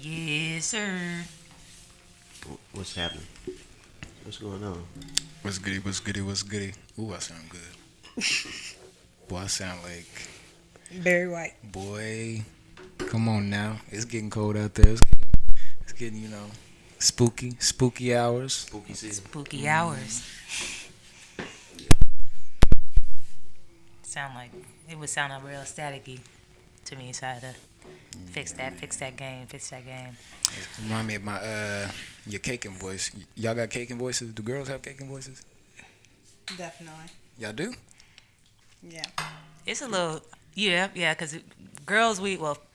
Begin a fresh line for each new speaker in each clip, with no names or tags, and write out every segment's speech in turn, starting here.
Yes, sir.
What's happening? What's going on?
What's goody, what's goody, what's goody? Ooh, I sound good. Boy, I sound like,
Very white.
boy, come on now. It's getting cold out there. It's getting spooky hours.
Spooky season.
Spooky hours. Sound like it would sound real staticky to me, so I had to fix that game.
Remind me of my, your caking voice. Y'all got caking voices? Do girls have caking voices?
Definitely.
Y'all do?
Yeah.
It's a little, because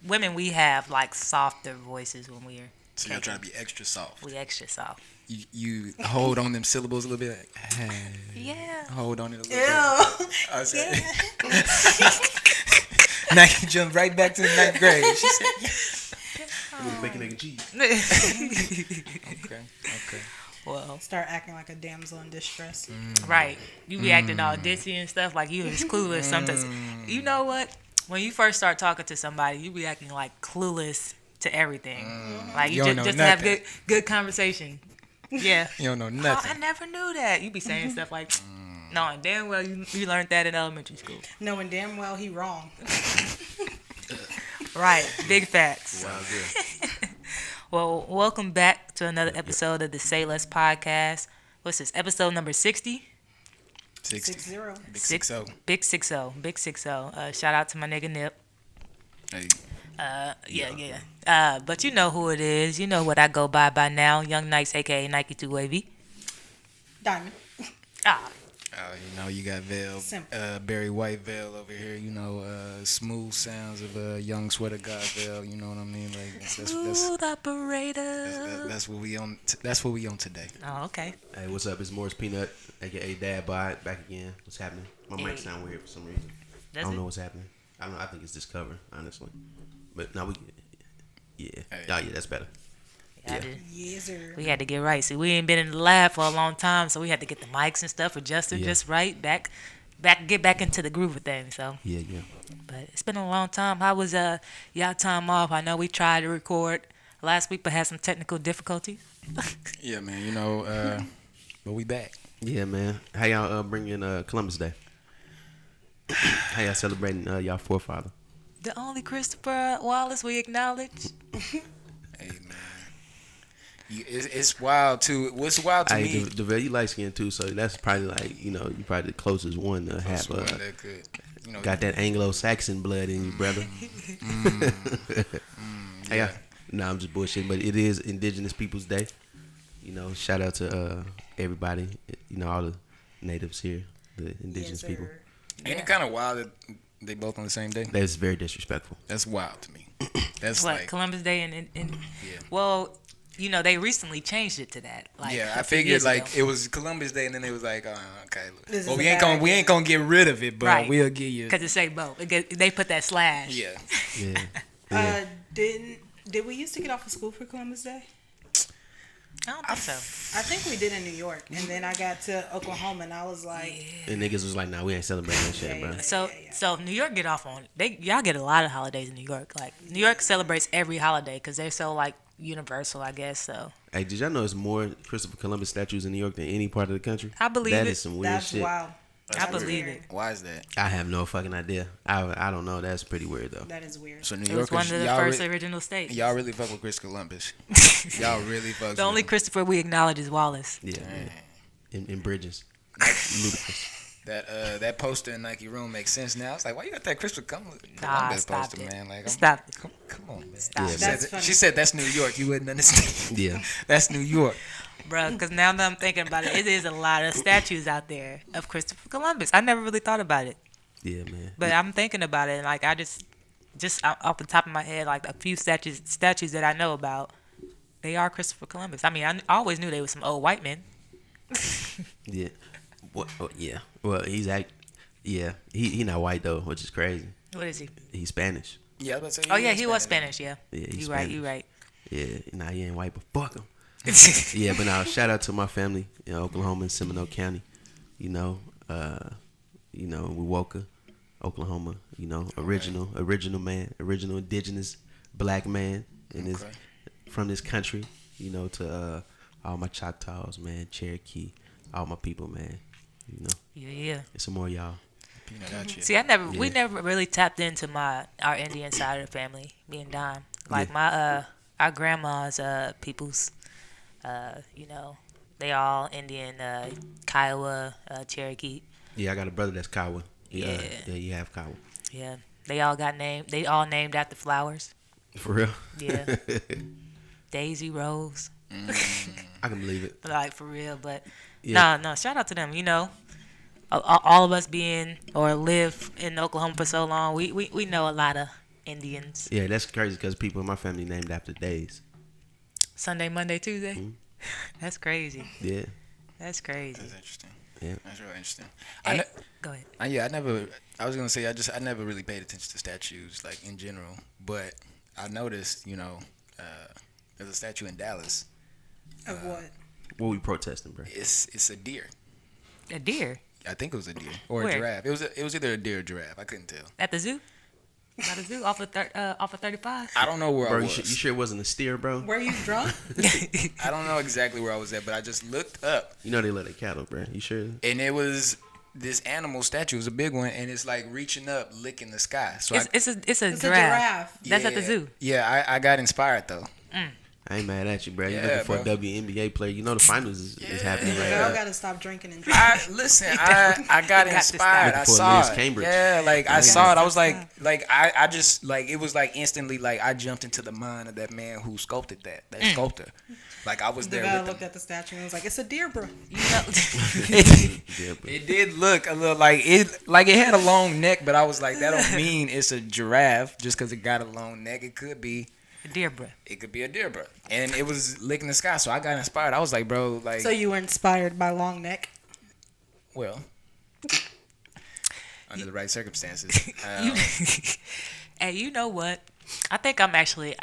women, we have like softer voices when we're
So y'all trying to be extra soft.
we extra soft.
You hold on them syllables a little bit. Like, hey.
Yeah.
Hold on it a little
Ew.
bit. I said, now you jump right back to the ninth grade. She said,
Bacon, egg, and cheese.
okay.
Well,
Start acting like a damsel in distress.
right. You be acting all ditzy and stuff like you is clueless sometimes. You know what? When you first start talking to somebody, you be acting like clueless to everything. Like you
You don't know
just to have
nothing.
good conversation. Yeah.
You don't know
Oh,
nothing.
I never knew that. You be saying stuff like, no, damn well you learned that in elementary school.
Knowing damn well he wrong.
Right. Big facts.
Wow, good.
Well, welcome back to another episode of the Sayless podcast. What's this? Episode number 60?
60.
6-0.
Big 6-0.
Big 60. Shout out to my nigga Nip.
Hey,
Yeah. But you know who it is. You know what I go by now. Young Nikes, a.k.a. Nike 2 Wavy.
Diamond.
Ah,
you got Veil,
Simple.
Barry White Veil over here. Smooth sounds of young sweater god Veil. You know what I mean? Like
smooth operator.
that's what we on. That's what we on today.
Oh, okay.
Hey, what's up? It's Morris Peanut, aka Dad Bod, back again. What's happening? My mic
Hey.
sound weird for some reason. I
Does
don't
it?
know what's happening. I don't know. I think it's this cover, honestly. But now yeah.
Hey.
Oh, yeah, that's better.
Yeah, I
Yeah.
did.
Yes, sir.
We had to get right. See, we ain't been in the lab for a long time, so we had to get the mics and stuff adjusted
Yeah.
just right. Get back into the groove of things. So,
Yeah.
but it's been a long time. How was y'all time off? I know we tried to record last week, but had some technical difficulties.
Yeah, man. But we back.
Yeah, man. How y'all bringing Columbus Day? How y'all celebrating y'all forefather?
The only Christopher Wallace we acknowledge.
Hey, man. It's wild too. What's wild to
Hey,
me?
Davell, you light skinned too, so that's probably like, you probably the closest one to have
One that could,
got that Anglo-Saxon blood in you, brother. Hey,
yeah.
nah, I'm just bullshitting, but it is Indigenous Peoples Day. Shout out to everybody, all the natives here, the indigenous
Yes,
people.
sir.
Ain't it kind of wild that they both on the same day?
That's very disrespectful.
That's wild to me. That's
What,
like,
Columbus Day and
yeah.
well, they recently changed it to that. Like,
Yeah,
a
I
few
figured
years
like
ago.
it was Columbus Day, and then it was like, okay,
This
well
is
we
a
ain't
bad
gonna get rid of it, but
Right.
we'll give you.
Because it say both. They put that slash.
Yeah,
Yeah. Yeah.
Did we used to get off of school for Columbus Day?
I don't think so.
I think we did in New York, and then I got to Oklahoma, and I was like,
And niggas was like, nah, we ain't celebrating that shit,
Yeah,
bro.
yeah.
So New York get off on y'all get a lot of holidays in New York. Like New York celebrates every holiday because they're so like universal, I guess. So
Hey, did y'all know there's more Christopher Columbus statues in New York than any part of the country?
I believe
That
it.
is some weird
that's
shit.
wild.
I believe
weird.
it.
why is that?
I have no fucking idea. I don't know. That's pretty weird though.
That is weird.
So New
It was one
Yorkers,
of the
y'all,
first
really,
original states.
y'all really fuck with Chris Columbus. Y'all really fuck.
The only Christopher we acknowledge is Wallace.
Yeah. In Bridges. Ludicrous.
That poster in Nike room makes sense now. It's like, why you got that Christopher Columbus
Stop
poster,
it.
man? Like,
Stop it.
Come on, man.
Stop
Yeah,
it.
That's funny.
She said that's New York. You wouldn't understand.
Yeah.
That's New York.
Bro, because now that I'm thinking about it, it is a lot of statues out there of Christopher Columbus. I never really thought about it.
Yeah, man.
But I'm thinking about it, and like I just off the top of my head, like a few statues that I know about, they are Christopher Columbus. I mean, I always knew they were some old white men.
Yeah. What? Oh, yeah. Well, yeah. He not white though, which is crazy.
What is he?
He's Spanish.
Yeah, I was about to say.
Oh yeah, he was Spanish. Yeah,
Yeah, he's
you right.
Spanish.
You right.
Yeah. Nah, he ain't white, but fuck him. Yeah, but now shout out to my family in Oklahoma and Seminole County. Wewoka, Oklahoma. Original man, original indigenous black man, and his
Okay.
from this country, you know, to all my Choctaws, man, Cherokee, all my people, man. You know,
Yeah.
it's some more y'all.
See, we never really tapped into our Indian side of the family, me and Don. Like our grandma's peoples, you know, they all Indian, Kiowa, Cherokee.
Yeah, I got a brother that's Kiowa. Yeah, you have Kiowa.
Yeah, they all named after flowers.
For real?
Yeah. Daisy Rose.
I can believe it.
Like, for real, but
Yeah.
no, shout out to them, you know. All of us live in Oklahoma for so long, we know a lot of Indians.
Yeah, that's crazy because people in my family named after days.
Sunday, Monday, Tuesday.
Mm-hmm.
That's crazy.
Yeah.
That's crazy.
That's interesting.
Yeah.
That's real interesting.
Hey, go ahead.
I was gonna say I never really paid attention to statues like in general, but I noticed, you know, there's a statue in Dallas.
Of what?
What we protesting, bro?
It's a deer.
A deer
I think it was a deer or
Where?
a giraffe. It was either a deer or a giraffe. I couldn't tell.
at the zoo. Not a zoo off of 35.
I don't know where
Bro,
I
you
was.
sure it wasn't a steer, bro?
Were you drunk?
I don't know exactly where I was at, but I just looked up
You know they let it cattle, bro. You sure?
and it was this animal statue. It was a big one, and it's like reaching up, licking the sky. So
It's a
It's a
giraffe.
giraffe.
That's at the zoo.
Yeah, I got inspired though.
I ain't mad at you, bro. You
Yeah,
looking for
bro.
a WNBA player? You know the finals is happening right
Girl
now.
gotta stop drinking and
I got
to
inspired.
stop.
I
Looking for
saw
Liz
it.
Cambridge.
Yeah, like I
Yeah.
saw it. I was like I just like it was like instantly like I jumped into the mind of that man who sculpted that sculptor. Like I was there
Davell
with
looked
him.
at the statue and was like, "It's a deer, bro."
You know,
Yeah, bro.
It did look a little like it had a long neck, but I was like that don't mean it's a giraffe just because it got a long neck. It could be
deer breath.
a deer, bro. And it was licking the sky, so I got inspired. I was like, bro, like
So you were inspired by long neck.
well. Under the right circumstances.
Hey, you know what? I think I'm actually.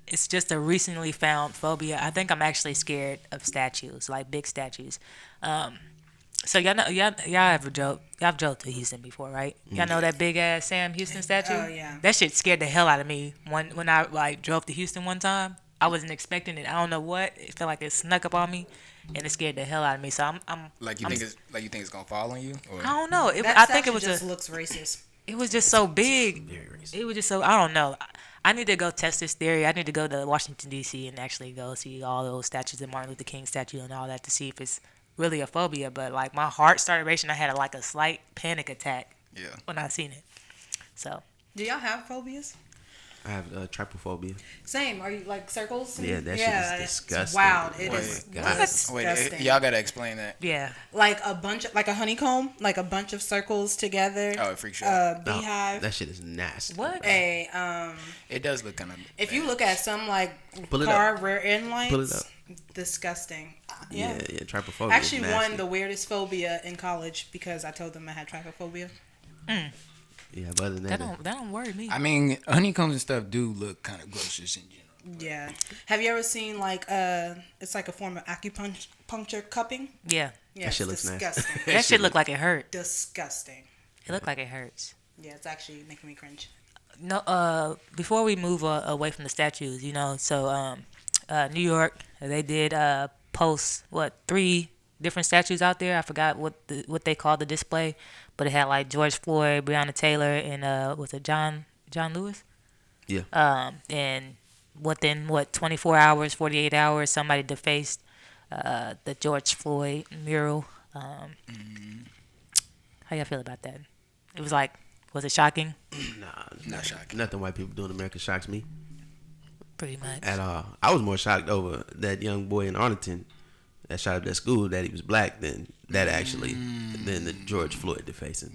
It's just a recently found phobia. I think I'm actually scared of statues, like big statues. So y'all ever joke? Y'all joked to Houston before, right? Y'all know that big ass Sam Houston statue?
Oh, yeah.
That shit scared the hell out of me when I like drove to Houston one time. I wasn't expecting it. I don't know what. It felt like it snuck up on me, and it scared the hell out of me. So I'm
Like you think it's gonna fall on you? Or?
I don't know.
That
I think it
statue
was
just looks racist.
it was just so big.
Very racist.
It was just so, I don't know. I need to go test this theory. I need to go to Washington, D.C. and actually go see all those statues, the Martin Luther King statue and all that, to see if it's really a phobia. But like my heart started racing. I had a slight panic attack
Yeah.
when I seen it. So
Do y'all have phobias?
I have trypophobia.
Same. Are you like circles?
Yeah, that shit is
it's
disgusting.
wild. It
Wait,
is
God.
disgusting.
Wait, y'all gotta explain that.
yeah,
Like a honeycomb, like a bunch of circles together.
Oh, it freaks you out.
No,
Beehive.
that shit is nasty.
what?
It does look kind of.
If you look at some like
Pull it
car rear end lights,
Pull it up.
disgusting.
Yeah, trypophobia.
Actually,
is nasty.
won the weirdest phobia in college because I told them I had trypophobia.
Yeah, but other than
That
that,
don't worry me.
I mean, honeycombs and stuff do look kind of gross just in general.
Yeah. Have you ever seen like it's like a form of acupuncture cupping?
Yeah,
Yeah,
That shit
it's
looks nasty.
disgusting.
that shit look like it hurt.
Disgusting.
It looked like it hurts.
Yeah, it's actually making me cringe.
No, before we move away from the statues, so New York, they did post 3 different statues out there. I forgot what they called the display, but it had like George Floyd, Breonna Taylor, and was it John Lewis?
yeah,
And within 24 hours, 48 hours, somebody defaced the George Floyd mural. How y'all feel about that? It was like, was it shocking?
Not shocking.
nothing white people do in America shocks me
Pretty much.
at all. I was more shocked over that young boy in Arlington that shot up that school that he was black than the George Floyd defacing.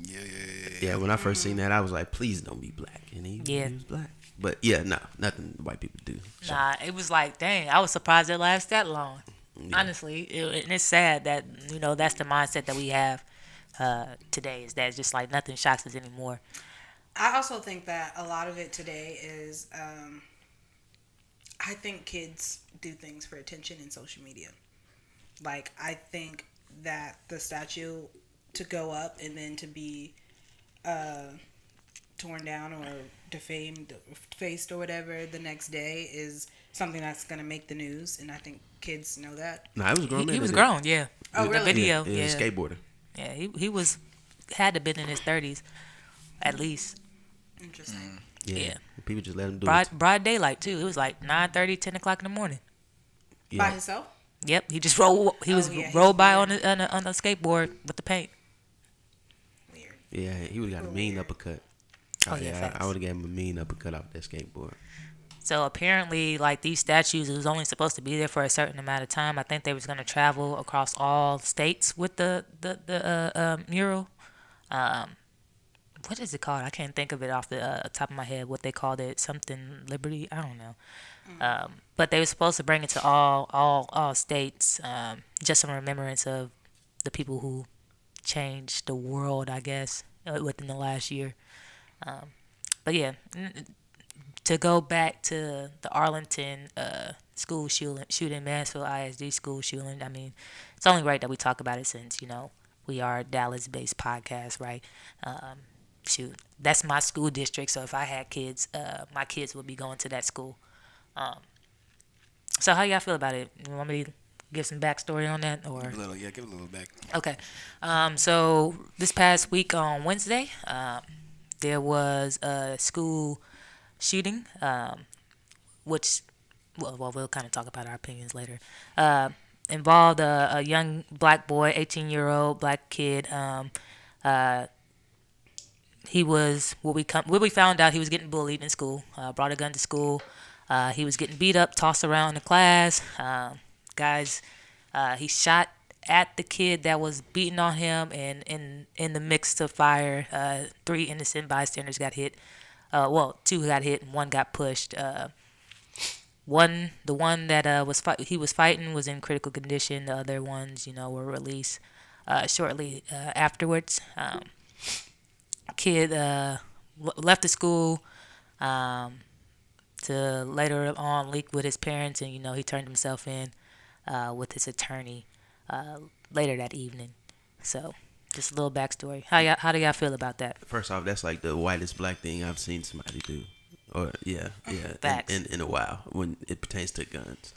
Yeah, when I first seen that, I was like, please don't be black. And he was black. But yeah, nothing white people do.
Nah, it was like, dang, I was surprised it lasted that long.
Yeah.
Honestly, and it's sad that, that's the mindset that we have today, is that it's just like nothing shocks us anymore.
I also think that a lot of it today is I think kids do things for attention in social media. Like, I think that the statue to go up and then to torn down or defamed, faced or whatever the next day is something that's gonna make the news, and I think kids know that.
No, I was a grown man.
He was grown, yeah.
Oh,
The
really?
video,
Yeah,
yeah.
skateboarder.
Yeah, he was had to been in his 30s, at least.
Interesting.
Yeah. People just let him do
Broad daylight too. It was like 9:30, 10 o'clock in the morning.
it.
By
Yeah.
himself?
Yep, he just rolled. He was
yeah, he's
rolled by
weird.
on a skateboard with the paint.
Weird.
Yeah, he would have got a mean uppercut.
Oh, yeah,
I
facts.
would have gave him a mean uppercut off that skateboard.
So apparently, like these statues, it was only supposed to be there for a certain amount of time. I think they was gonna travel across all states with the mural. What is it called? I can't think of it off the top of my head. What they called it? Something Liberty? I don't know. But they were supposed to bring it to all states, just in remembrance of the people who changed the world, I guess, within the last year. But yeah, to go back to the Arlington school shooting, Mansfield ISD school shooting. I mean, it's only right that we talk about it since we are a Dallas-based podcast, right? Shoot, that's my school district. So if I had kids, my kids would be going to that school. So how y'all feel about it? You want me to give some backstory on that, or
Give a little back.
okay? So this past week on Wednesday, there was a school shooting, which we'll kind of talk about our opinions later. Involved a young black boy, 18-year-old black kid. He was what we found out he was getting bullied in school. Brought a gun to school. He was getting beat up, tossed around in the class. He shot at the kid that was beating on him, and in the mix of fire, 3 innocent bystanders got hit. 2 got hit and 1 got pushed. The one that he was fighting was in critical condition. The other ones, were released shortly afterwards. Kid left the school to later on leak with his parents, and he turned himself in with his attorney later that evening. So just a little backstory. How do y'all feel about that?
First off, that's like the whitest black thing I've seen somebody do. Or
Facts.
in a while when it pertains to guns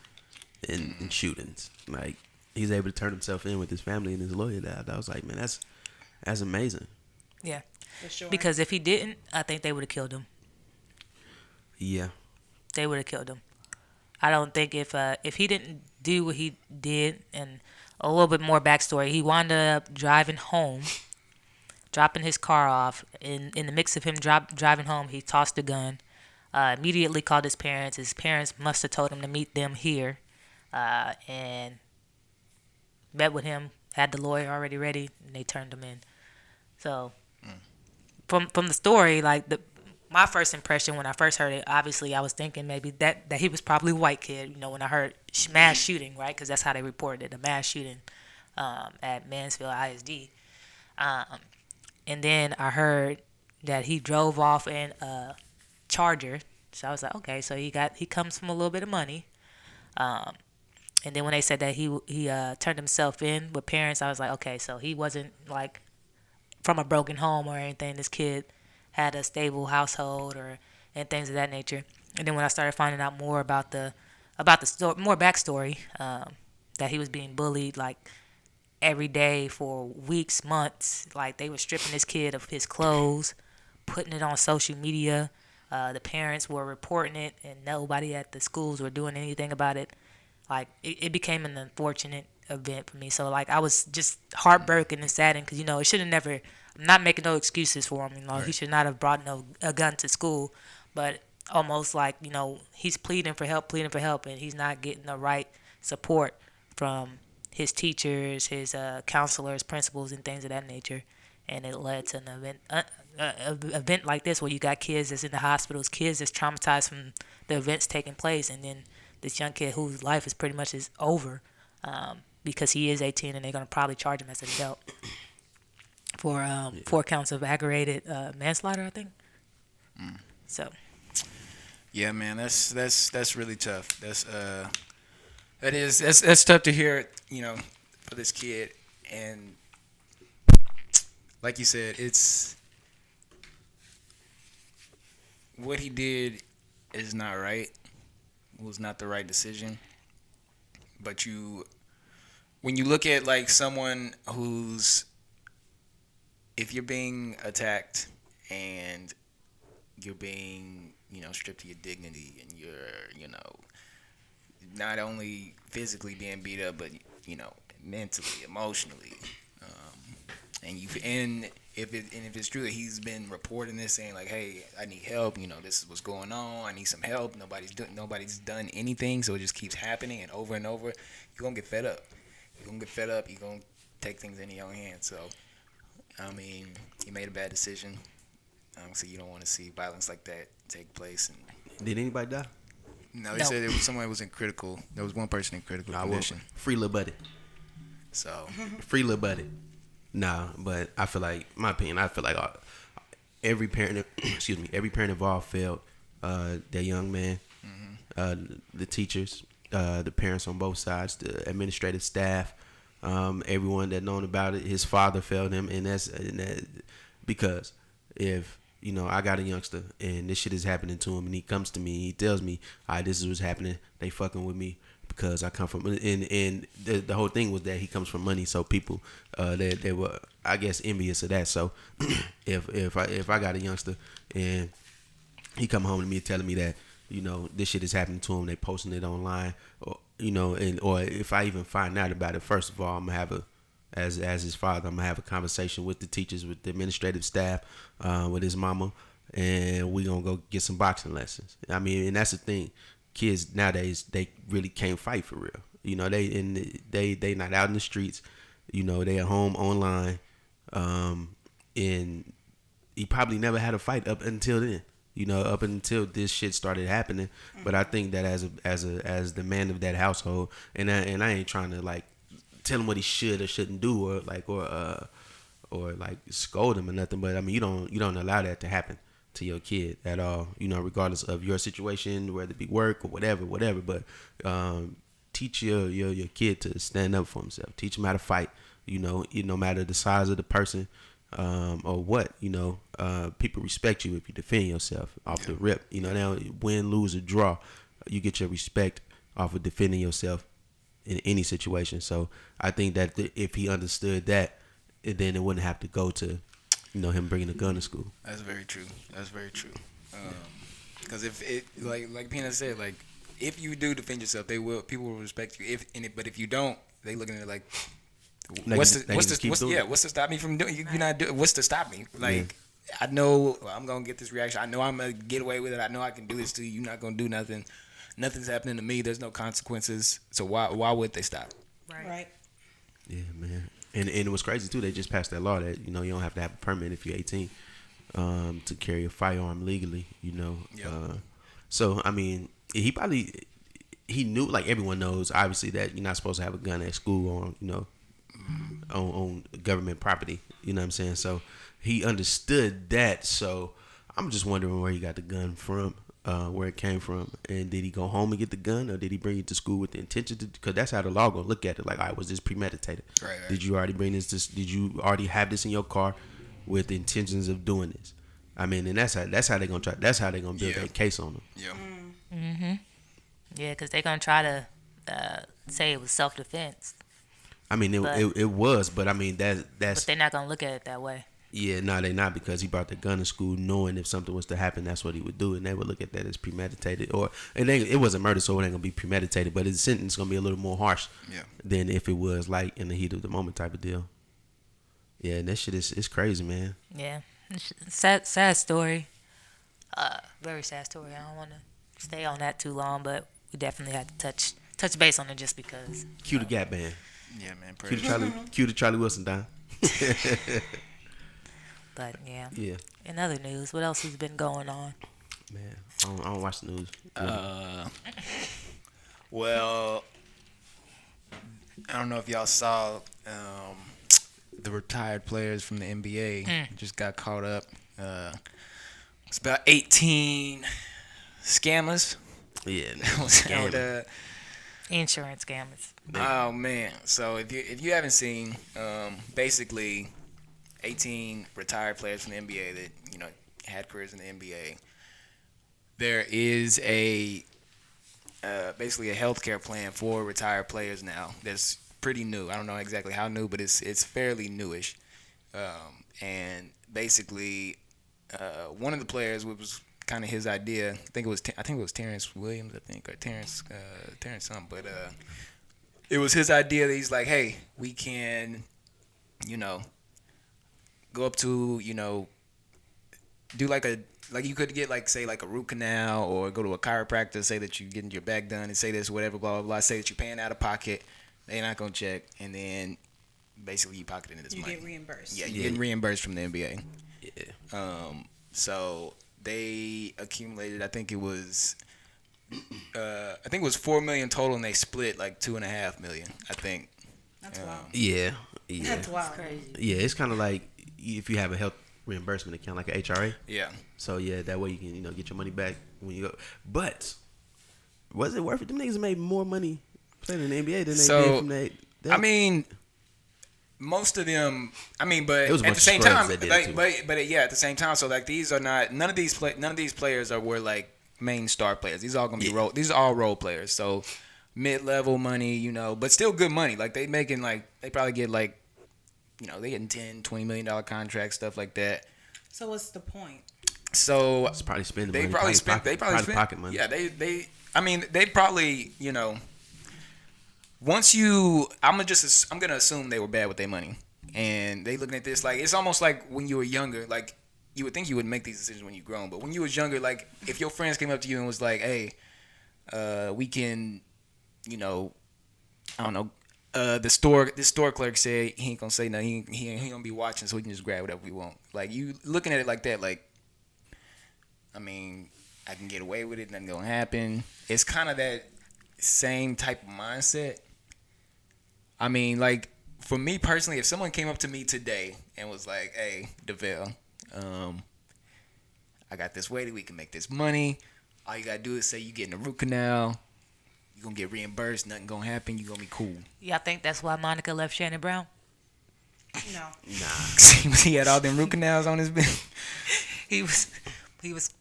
and shootings. Like he's able to turn himself in with his family and his lawyer. That I was like, man, that's amazing.
Yeah.
For sure.
Because if he didn't, I think they would have killed him.
Yeah.
They would have killed him. I don't think if he didn't do what he did, and a little bit more backstory, he wound up driving home, dropping his car off. In the mix of him driving home, he tossed the gun. Immediately called his parents. His parents must have told him to meet them here, and met with him. Had the lawyer already ready, and they turned him in. So, from the story, like my first impression when I first heard it, obviously I was thinking maybe that he was probably a white kid. When I heard mass shooting, right? Because that's how they reported it, a mass shooting at Mansfield ISD. And then I heard that he drove off in a Charger. So I was like, okay, so he comes from a little bit of money. And then when they said that he turned himself in with parents, I was like, okay, so he wasn't like from a broken home or anything. This kid had a stable household and things of that nature. And then when I started finding out more about the story, more backstory, that he was being bullied like every day for weeks, months. Like they were stripping this kid of his clothes, putting it on social media. The parents were reporting it, and nobody at the schools were doing anything about it. Like it became an unfortunate event for me. So like I was just heartbroken and saddened because it should have never. I'm not making no excuses for him. He should not have brought a gun to school, but almost like he's pleading for help, and he's not getting the right support from his teachers, his counselors, principals, and things of that nature. And it led to an event like this where you got kids that's in the hospitals, kids that's traumatized from the events taking place, and then this young kid whose life is pretty much over because he is 18 and they're going to probably charge him as an adult for 4 counts of aggravated manslaughter, I think. So.
Yeah, man, that's really tough. That's tough to hear, for this kid. And like you said, it's what he did is not right. It was not the right decision. But when you look at like someone if you're being attacked and you're being, stripped of your dignity, and you're, not only physically being beat up, but mentally, emotionally, and if it's true that he's been reporting this, saying like, hey, I need help, this is what's going on, I need some help, nobody's done anything, so it just keeps happening and over, you're gonna get fed up. You're gonna take things into your own hands. So I mean, he made a bad decision. So you don't want to see violence like that take place. And
did anybody die?
No, they said someone was in critical. There was one person in critical condition.
Free little buddy.
So
free little buddy. Nah, but I feel like, my opinion, every parent, every parent involved failed that young man, the teachers, the parents on both sides, the administrative staff, everyone that known about it. His father failed him, and that's because if I got a youngster and this shit is happening to him, and he comes to me, and he tells me, "All right, this is what's happening. They fucking with me because I come from," and the whole thing was that he comes from money, so people they were, I guess, envious of that. So if I got a youngster and he come home to me telling me that this shit is happening to him, they posting it online, or or if I even find out about it, first of all, I'm gonna have as his father, I'm gonna have a conversation with the teachers, with the administrative staff, with his mama, and we gonna go get some boxing lessons. I mean, and that's the thing, kids nowadays, they really can't fight for real. They not out in the streets. They at home online, and he probably never had a fight up until then. Up until this shit started happening. But I think that as the man of that household, and I ain't trying to like tell him what he should or shouldn't do, or like scold him or nothing. But I mean, you don't allow that to happen to your kid at all. Regardless of your situation, whether it be work or whatever. But teach your kid to stand up for himself. Teach him how to fight. No matter the size of the person. Or what, people respect you if you defend yourself off the rip. Now win, lose, or draw, you get your respect off of defending yourself in any situation. So I think that if he understood that, then it wouldn't have to go to, him bringing a gun to school.
That's very true. Because if it, like Peanut said, like if you do defend yourself, people will respect you. But if you don't, they looking at it like, what's to stop me from doing? You're not doing. What's to stop me? Like, I know I'm gonna get this reaction. I know I'm gonna get away with it. I know I can do this to you. You're not gonna do nothing. Nothing's happening to me. There's no consequences. So why would they stop?
Right.
Yeah, man. And it was crazy too. They just passed that law that you don't have to have a permit if you're 18 to carry a firearm legally.
Yep.
So I mean, he knew, like everyone knows, obviously, that you're not supposed to have a gun at school on government property. You know what I'm saying? So he understood that. So I'm just wondering where he got the gun from, where it came from, and did he go home and get the gun, or did he bring it to school with the intention to? Because that's how the law gonna look at it. Like, all right, was this premeditated?
Right.
Did you already bring this? Did you already have this in your car with intentions of doing this? I mean, and that's how they gonna try. That's how they gonna build that case on him.
Yeah.
Mm-hmm. Yeah, because they're gonna try to say it was self-defense.
I mean, it was, but I mean that's.
But they're not gonna look at it that way.
Yeah, no, they're not, because he brought the gun to school knowing if something was to happen, that's what he would do, and they would look at that as premeditated, it wasn't murder, so it ain't gonna be premeditated, but his sentence gonna be a little more harsh than if it was like in the heat of the moment type of deal. Yeah, and that shit is crazy, man.
Yeah, sad story. Very sad story. I don't want to stay on that too long, but we definitely had to touch base on it just because.
Cue the Gap Band.
Yeah, man.
Cue the Charlie Wilson down.
But yeah.
Yeah.
In other news, what else has been going on?
Man, I don't watch the news.
Well, I don't know if y'all saw the retired players from the NBA just got caught up. It's about 18 scammers.
Yeah,
Insurance scammers.
Oh man! So if you haven't seen, basically, 18 retired players from the NBA that had careers in the NBA there is a basically a healthcare plan for retired players now. That's pretty new. I don't know exactly how new, but it's fairly newish. And basically, one of the players was kind of his idea. I think it was Terrence Williams. I think or Terrence something. But it was his idea that he's like, hey, we can, go up to do like you could get say a root canal or go to a chiropractor, say that you're getting your back done and say this whatever blah blah blah, say that you're paying out of pocket, they're not gonna check, and then basically you pocket into this money.
You get reimbursed.
Yeah, you're getting reimbursed from the NBA.
Yeah.
So they accumulated, I think it was $4 million total, and they split like $2.5 million, I think.
That's wild.
Yeah.
That's wild.
It's crazy.
Yeah, it's kind of like if you have a health reimbursement account like a HRA.
Yeah.
So yeah, that way you can get your money back when you go. But was it worth it? Them niggas made more money playing in the NBA than they did from that.
I mean, most of them. I mean, but
It was a
at
bunch
the
of
same
scrubs
time,
that did it too.
but yeah, at the same time. So like these are not none of these players were like main star players. These are all gonna be These are all role players. So mid-level money, but still good money. Like they making they probably get they getting $10-20 million contracts, stuff like that.
So what's the point?
So
It's probably spending
they
money.
probably spent. They probably spent
pocket money.
Yeah, they. I mean, they probably once you, I'm gonna assume they were bad with their money, and they looking at this it's almost like when you were younger. Like you would think you would make these decisions when you grown, but when you was younger, like if your friends came up to you and was like, "Hey, we can, I don't know." This store clerk said he ain't gonna say nothing. He ain't gonna be watching, so we can just grab whatever we want. Like you looking at it like that, I mean, I can get away with it. Nothing gonna happen. It's kind of that same type of mindset. I mean, for me personally, if someone came up to me today and was like, "Hey, Davell, I got this way that we can make this money. All you gotta do is say you getting a root canal. You're gonna get reimbursed. Nothing gonna happen. You're gonna be cool."
Y'all think that's why Monica left Shannon Brown?
No.
Nah.
He had all them root canals on his bed.
He was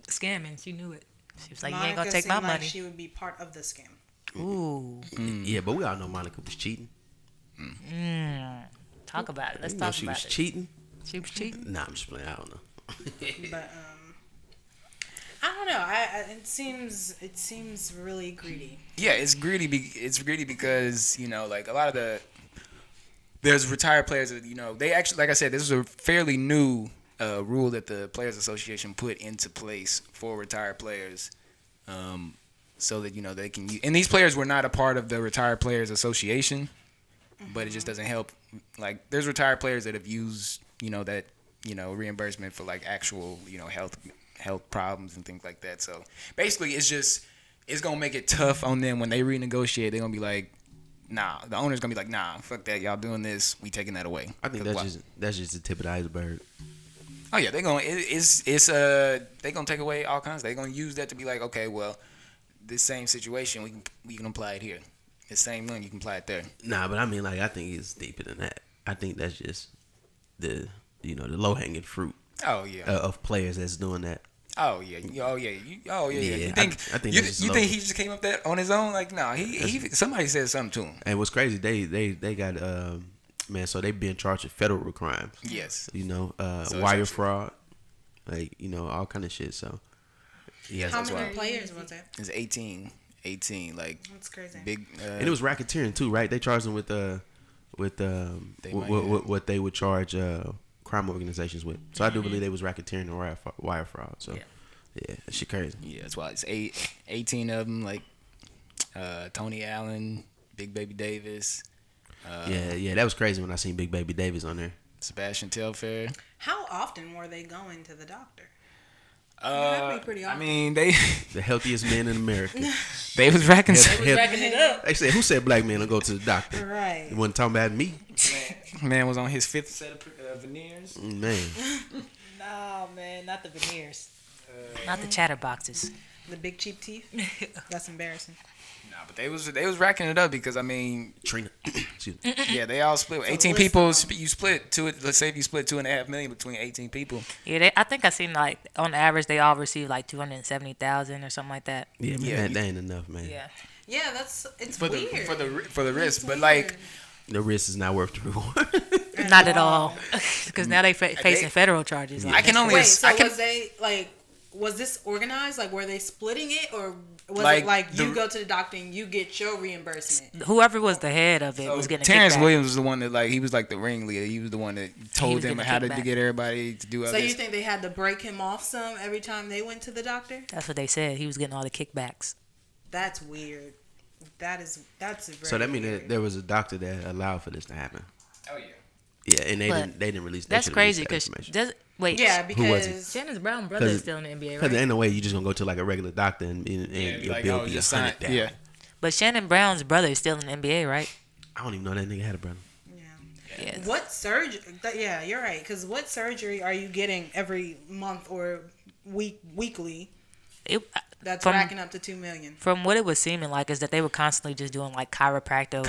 scamming. She knew it. She was like,
Monica
"You ain't gonna take my
seemed like
money."
she would be part of the scam.
Ooh.
Yeah, but we all know Monica was cheating.
Talk about it. Let's
You
talk
know she
about
was
it.
cheating.
She was cheating.
Nah, I'm just playing. I don't know.
But I don't know. It seems really greedy.
Yeah, it's greedy. It's greedy because a lot of there's retired players that they actually, like I said, this is a fairly new rule that the Players Association put into place for retired players, so that they can use. And these players were not a part of the Retired Players Association, but it just doesn't help. Like there's retired players that have used that reimbursement for actual health problems and things like that. So basically, it's gonna make it tough on them when they renegotiate. They're gonna be like, nah. The owner's gonna be like, nah, fuck that. Y'all doing this? We taking that away.
I think that's just the tip of the iceberberg.
Oh yeah, they're gonna they gonna take away all kinds. They're gonna use that to be like, okay, well, this same situation we can apply it here. The same one you can apply it there.
Nah, but I mean, I think it's deeper than that. I think that's just the the low hanging fruit.
Oh yeah.
Of players that's doing that.
Oh yeah. Yeah. You think
I think
you
that's
think he just came up that on his own? Like no, he somebody said something to him.
And what's crazy, they got man, so they being charged with federal crimes.
Yes.
So wire fraud, all kind of shit. So
yes,
How
that's
many
why.
players was it?
It's 18. Like
That's crazy.
big.
and it was racketeering too, right? They charged them with what they would charge crime organizations with. So I do believe they was racketeering and wire fraud. So yeah, that shit crazy.
Yeah, that's why it's 18 of them. Like Tony Allen, Big Baby Davis.
Yeah, that was crazy when I seen Big Baby Davis on there.
Sebastian Telfair.
How often were they going to the doctor? That'd be pretty
I
often.
mean, they
The healthiest man in America.
they was racking.
Racking it up.
They said, who said black men don't go to the doctor?
Right.
You wasn't talking about me.
Man was on his 5th set of veneers.
Man.
No, man, not the veneers. Not the chatterboxes.
The big cheap teeth. That's embarrassing.
Nah, but they was racking it up because I mean,
Trina. Excuse me.
yeah, they all split.
So
18
list
people.
them.
You split two. Let's say if you split $2.5 million between 18 people.
Yeah, I think I seen like on average they all receive like 270,000 or something like that.
Yeah, man,
Yeah,
that ain't enough, man.
Yeah.
Yeah, it's
For
weird.
the risk,
It's
but like
weird.
The risk is not worth the reward.
Not at all, because now they facing federal charges.
I can only.
Wait, so
I can.
was they like? Was this organized? Like, were they splitting it, or was
Like,
it like
the-
you go to the doctor and you get your reimbursement?
Whoever was the head of it was getting a
Terrence
kickback.
Williams was the one that like he was like the ringleader. He was the one that told
was
them
getting a
how to
kickback.
get everybody to do all
So
this.
you think they had to break him off some every time they went to the doctor?
That's what they said. He was getting all the kickbacks.
That's weird. That's very
So that means
weird.
that there was a doctor that allowed for this to happen.
Oh yeah.
Yeah, and
But
they didn't release. They
That's
should've released
crazy
that
because
information.
wait,
Yeah,
Who was
because
Shannon's brown brother is
'Cause-
still in the NBA,
Because
right?
ain't no way you just gonna go to like a regular doctor and your
like,
bill
oh,
be
just
$100 down.
yeah.
But Shannon Brown's brother is still in the NBA, right?
I don't even know that nigga had a brother.
Yes.
what surgery? Yeah, you're right. Because what surgery are you getting every month or weekly?
It,
That's
From-
racking up to $2 million.
from what it was seeming like is that they were constantly just doing like chiropractor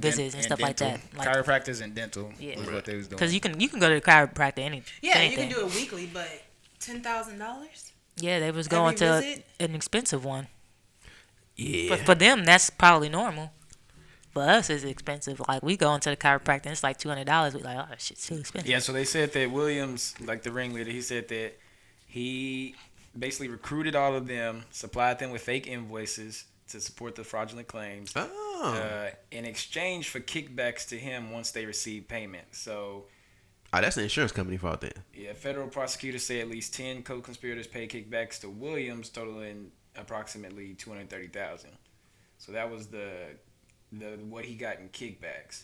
visits and stuff like
dental.
that. Like,
Chiropractors and dental
Yeah.
was what they was doing.
because you can go to the chiropractor
Yeah,
anything.
you can do it weekly, but $10,000.
Yeah, they was going to
visit?
an expensive one.
Yeah.
But for them, that's probably normal. For us, it's expensive. Like we go into the chiropractor, and it's like $200. We like, oh, that shit's too expensive.
Yeah, so they said that Williams, like the ringleader, he said that he basically recruited all of them, supplied them with fake invoices to support the fraudulent claims in exchange for kickbacks to him once they received payment. So,
That's the insurance company fault then.
yeah, federal prosecutors say at least 10 co-conspirators paid kickbacks to Williams, totaling approximately $230,000. So that was the what he got in kickbacks.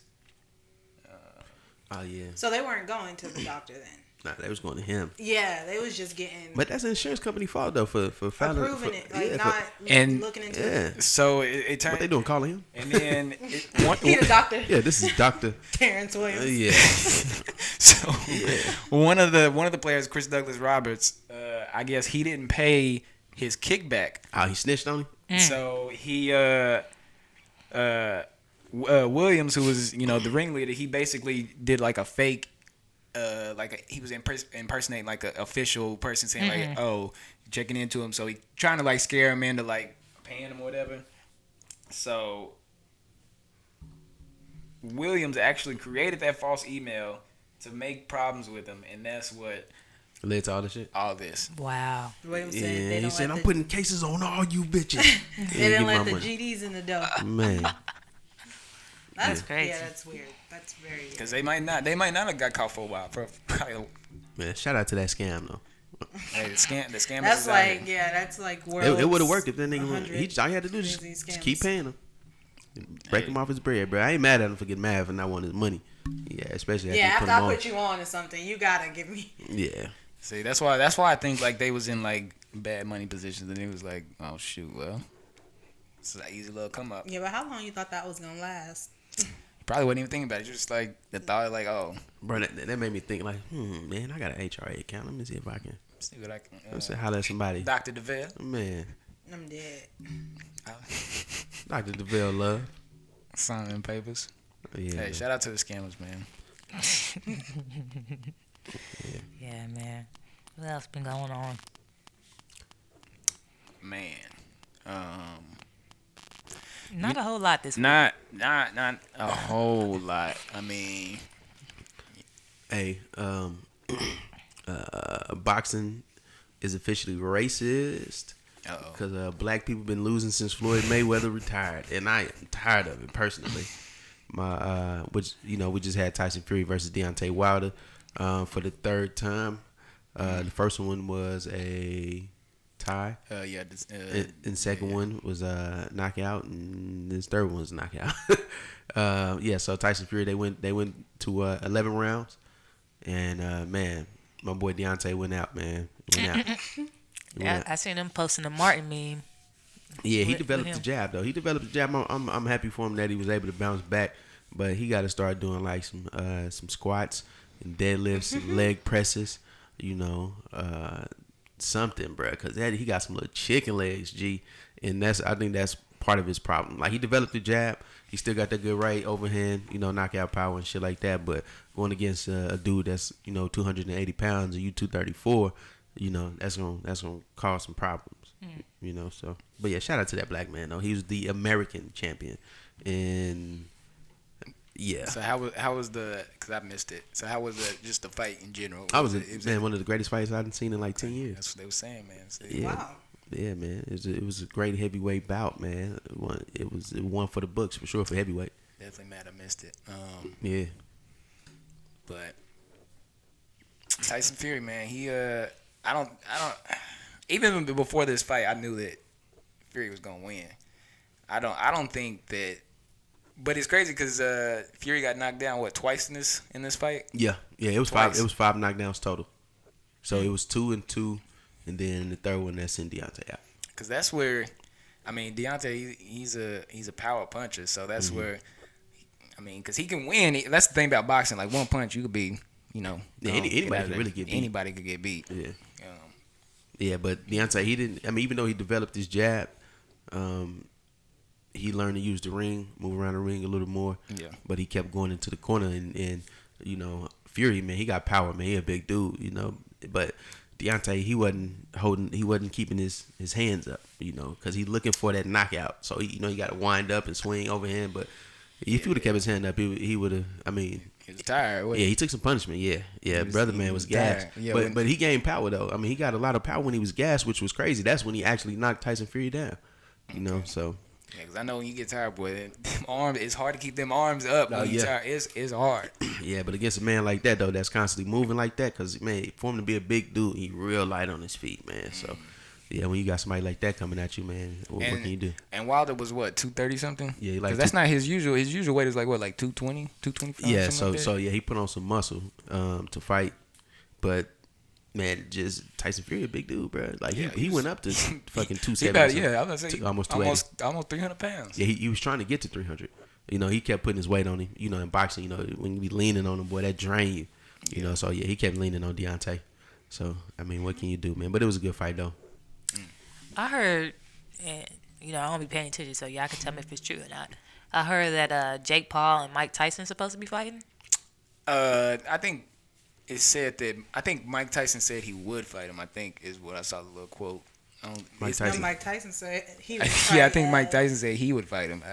Oh yeah.
So they weren't going to the doctor then.
Nah, they was going to him.
Yeah, they was just getting
But that's the insurance company fault though for filing.
approving it, like
yeah,
not
and-
looking into
yeah.
it.
So it turned.
What they doing? Calling him?
And then
He the doctor,
Yeah, this is Doctor.
Terrence Williams.
Yeah.
So one of the players, Chris Douglas Roberts, I guess he didn't pay his kickback.
Oh, he snitched on him.
So he Williams, who was the ringleader, he basically did like a fake, he was impersonating like an official person saying like, oh, checking into him. So he trying to like scare him into like paying him or whatever. So Williams actually created that false email to make problems with him, and that's what
Led to all the shit.
all this.
Wow.
Williams said
Yeah,
they
he
don't
said
let
I'm
the,
putting cases on all you bitches.
they
Yeah,
didn't
give
let
my
the
money.
GDs in the dough.
Man,
That's
crazy.
Yeah, that's weird. That's very weird.
Because they might not have got caught for a while. Probably,
man, shout out to that scam though.
hey, the scammers
That's
is out
like
here.
that's like world.
It would have worked if that nigga.
100
All he had to do is
crazy
just
scams.
keep paying him. Break him off his bread, bro. I ain't mad at him for getting mad for not wanting his money. Yeah, especially after
Yeah,
you
after
put him
I
on.
put you on to something, you gotta give me.
Yeah.
See, that's why I think like they was in like bad money positions, and it was like, oh shoot, well, it's an easy little come up.
Yeah, but how long you thought that was gonna last?
Probably wasn't even thinking about it. Just like the thought, like, oh,
Bro, that made me think like, man, I got an HRA account. Let me see if I can.
see what I can.
Let's say holler at somebody.
Dr. Davell.
Man,
I'm dead.
Dr. Davell love.
Signing papers.
Yeah.
Hey, shout out to the scammers, man.
Yeah, man. What else been going on?
Man,
Not a whole lot this week.
not a whole lot. I mean,
Hey, boxing is officially racist because black people been losing since Floyd Mayweather retired, and I am tired of it personally. We just had Tyson Fury versus Deontay Wilder for the third time. The first one was a tie.
yeah.
And second one was a knockout, and this third one was a knockout. So Tyson Fury they went to 11 rounds, and man, my boy Deontay went out, man.
Yeah, I seen him posting a Martin meme.
Yeah, he
with
developed
him.
the jab though. He developed the jab. I'm happy for him that he was able to bounce back, but he got to start doing like some squats and deadlifts and leg presses. something, bro. Because he got some little chicken legs, G. And I think that's part of his problem. Like, he developed the jab. He still got that good right overhand, knockout power and shit like that. But going against a dude that's, 280 pounds and you 234, that's gonna cause some problems. So. But yeah, shout out to that black man though. He was the American champion, and yeah.
So how was the? Because I missed it. So how was just the fight in general?
One of the greatest fights I've seen in like 10 years.
That's what they were saying, man. So,
yeah. Wow. Yeah, man. It was a great heavyweight bout, man. It was one for the books for sure for heavyweight.
Definitely mad I missed it.
Yeah.
But Tyson Fury, man, he I don't even before this fight, I knew that Fury was gonna win. I don't think that. But it's crazy because Fury got knocked down twice in this fight.
Yeah. It was twice. It was 5 knockdowns total. So it was 2 and 2. And then the third one, that's in Deontay out.
Because that's where, Deontay, he's a power puncher. So that's where, because he can win. That's the thing about boxing. Like, one punch, you could be,
anybody can really get beat.
Anybody could get beat.
Yeah. Yeah, but Deontay, he didn't. Even though he developed his jab, he learned to use the ring, move around the ring a little more.
Yeah.
But he kept going into the corner, and Fury, man, he got power, man. He a big dude, but Deontay, he wasn't keeping his hands up, because he's looking for that knockout. So he got to wind up and swing overhand. But if he would have kept his hand up, he would have.
He was tired.
Yeah, he took some punishment. Yeah, brother man was gassed. Yeah, but he gained power though. He got a lot of power when he was gassed, which was crazy. That's when he actually knocked Tyson Fury down. So.
Yeah, because I know when you get tired, boy, it's hard to keep them arms up when you tired. It's hard.
Yeah, but against a man like that, though, that's constantly moving like that, because, man, for him to be a big dude, he real light on his feet, man. So, yeah, when you got somebody like that coming at you, man, what can you do?
And Wilder was, 230 something?
Yeah,
because that's not his usual. His usual weight is like 220, 225?
Yeah, so he put on some muscle to fight. But, man, just Tyson Fury, a big dude, bro. Like, he went up to fucking 270.
Yeah, I was going to say,
almost 280.
Almost 300 pounds.
Yeah, he was trying to get to 300. He kept putting his weight on him. In boxing, when you be leaning on him, boy, that drain you. So, yeah, he kept leaning on Deontay. So, what can you do, man? But it was a good fight, though.
I heard, and, I don't be paying attention, so y'all can tell me if it's true or not. I heard that Jake Paul and Mike Tyson supposed to be fighting.
I think it said that. I think Mike Tyson said he would fight him. I think is what I saw the little quote.
Mike Tyson said he would fight.
Yeah, I think Mike Tyson said he would fight him.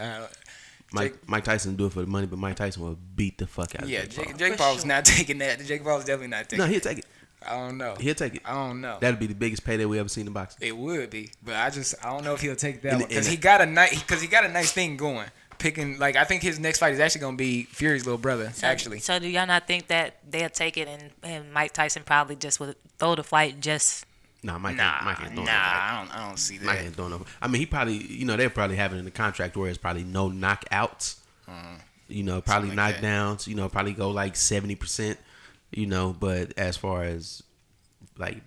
Mike Tyson do it for the money, but Mike Tyson will beat the fuck out of Jake Paul.
Jake Paul's not taking that. Jake Paul's definitely not taking.
No, he'll take it.
I don't know.
He'll take it.
I don't know.
That'd be the biggest payday we ever seen in boxing.
It would be, but I don't know if he'll take that one because he got a nice thing going. Picking I think his next fight is actually gonna be Fury's little brother.
So do y'all not think that they'll take it and Mike Tyson probably just would throw the fight just?
Mike ain't throwing no
fight. I don't see that.
Mike ain't throwing no. He probably they're probably having in the contract where it's probably no knockouts. Probably knockdowns. Probably go 70%. But as far as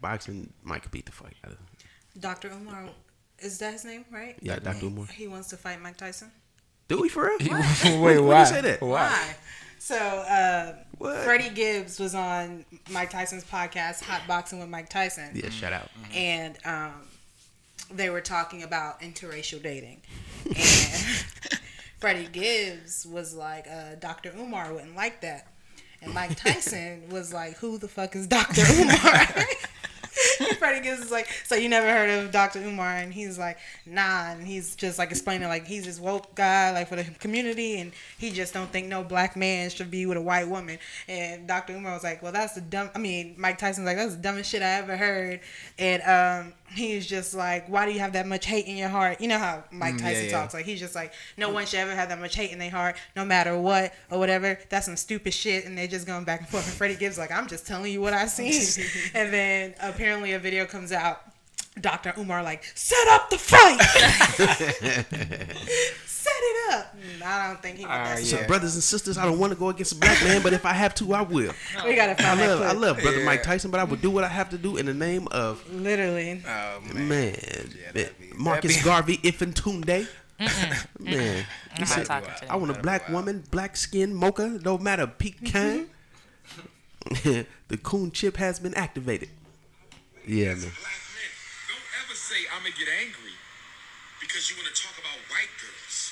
boxing, Mike could beat the fuck out of him.
Dr. Umar, is that his name, right?
Yeah, Dr. Umar.
He wants to fight Mike Tyson.
Do we for real?
Wait,
why?
Why
you say that?
Why? So, Freddie Gibbs was on Mike Tyson's podcast, Hot Boxing with Mike Tyson.
Yeah, shout out.
And they were talking about interracial dating. And Freddie Gibbs was like, Dr. Umar wouldn't like that. And Mike Tyson was like, who the fuck is Dr. Umar? Freddie Gibbs is like, so you never heard of Dr. Umar? And he's like, nah. And he's just explaining he's this woke guy for the community, and he just don't think no black man should be with a white woman. And Dr. Umar was like, well, that's Mike Tyson's like, that's the dumbest shit I ever heard. And he's just like, why do you have that much hate in your heart? You know how Mike Tyson talks. He's just like, no one should ever have that much hate in their heart, no matter what or whatever. That's some stupid shit. And they just going back and forth. And Freddie Gibbs I'm just telling you what I seen. And then apparently a video comes out. Dr. Umar set up the fight. Set it up. I don't think he got that.
So brothers and sisters, I don't want to go against a black man, but if I have to, I will.
We gotta find that clip.
I love brother Mike Tyson, but I will do what I have to do in the name of
literally.
Man. Marcus Garvey Ifintunde. Man,
I'm not talking to
I want a black woman, black skin, mocha, no matter pecan. The coon chip has been activated. Yeah, man.
say I'm gonna get angry because you want to talk about white girls.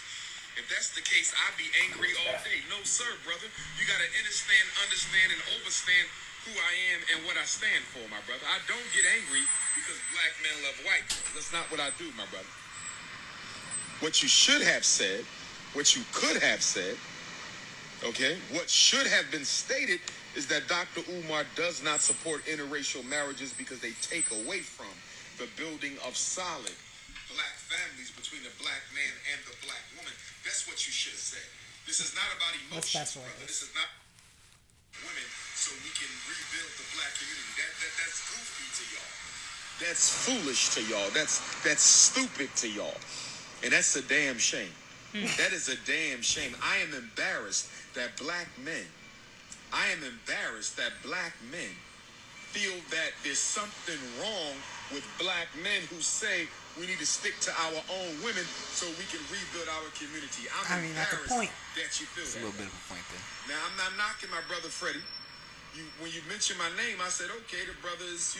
If that's the case, I'd be angry all day. No, sir, brother. You gotta understand, and overstand who I am and what I stand for, my brother. I don't get angry because black men love white girls. That's not what I do, my brother. What you should have said, what you could have said, okay, what should have been stated is that Dr. Umar does not support interracial marriages because they take away from the building of solid black families between the black man and the black woman. That's what you should have said. This is not about emotions, brother. This is not women so we can rebuild the black community. That's goofy to y'all. That's foolish to y'all. That's stupid to y'all. And that's a damn shame. That is a damn shame. I am embarrassed that black men feel that there's something wrong with black men who say we need to stick to our own women so we can rebuild our community. I'm embarrassed that you feel
It's
that.
a little bit of a point there.
Now, I'm not knocking my brother Freddie. When you mentioned my name, I said, okay, the brother is,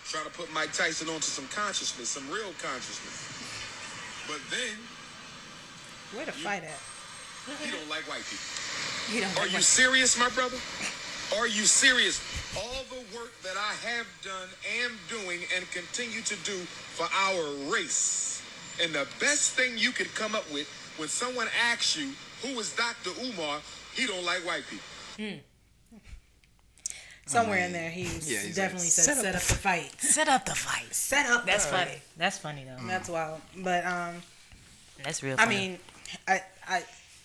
trying to put Mike Tyson onto some consciousness, some real consciousness. But then,
Where to fight at?
he don't like white people.
You don't
Are you serious, my brother? Are you serious? All the work that I have done, am doing, and continue to do for our race. And the best thing you could come up with when someone asks you, who is Dr. Umar, he don't like white people.
Somewhere in there, he's definitely said, set up the fight.
Set up the fight.
Set up
That's
the
funny.
fight.
That's funny though.
That's wild. But,
That's real
I
funny.
mean,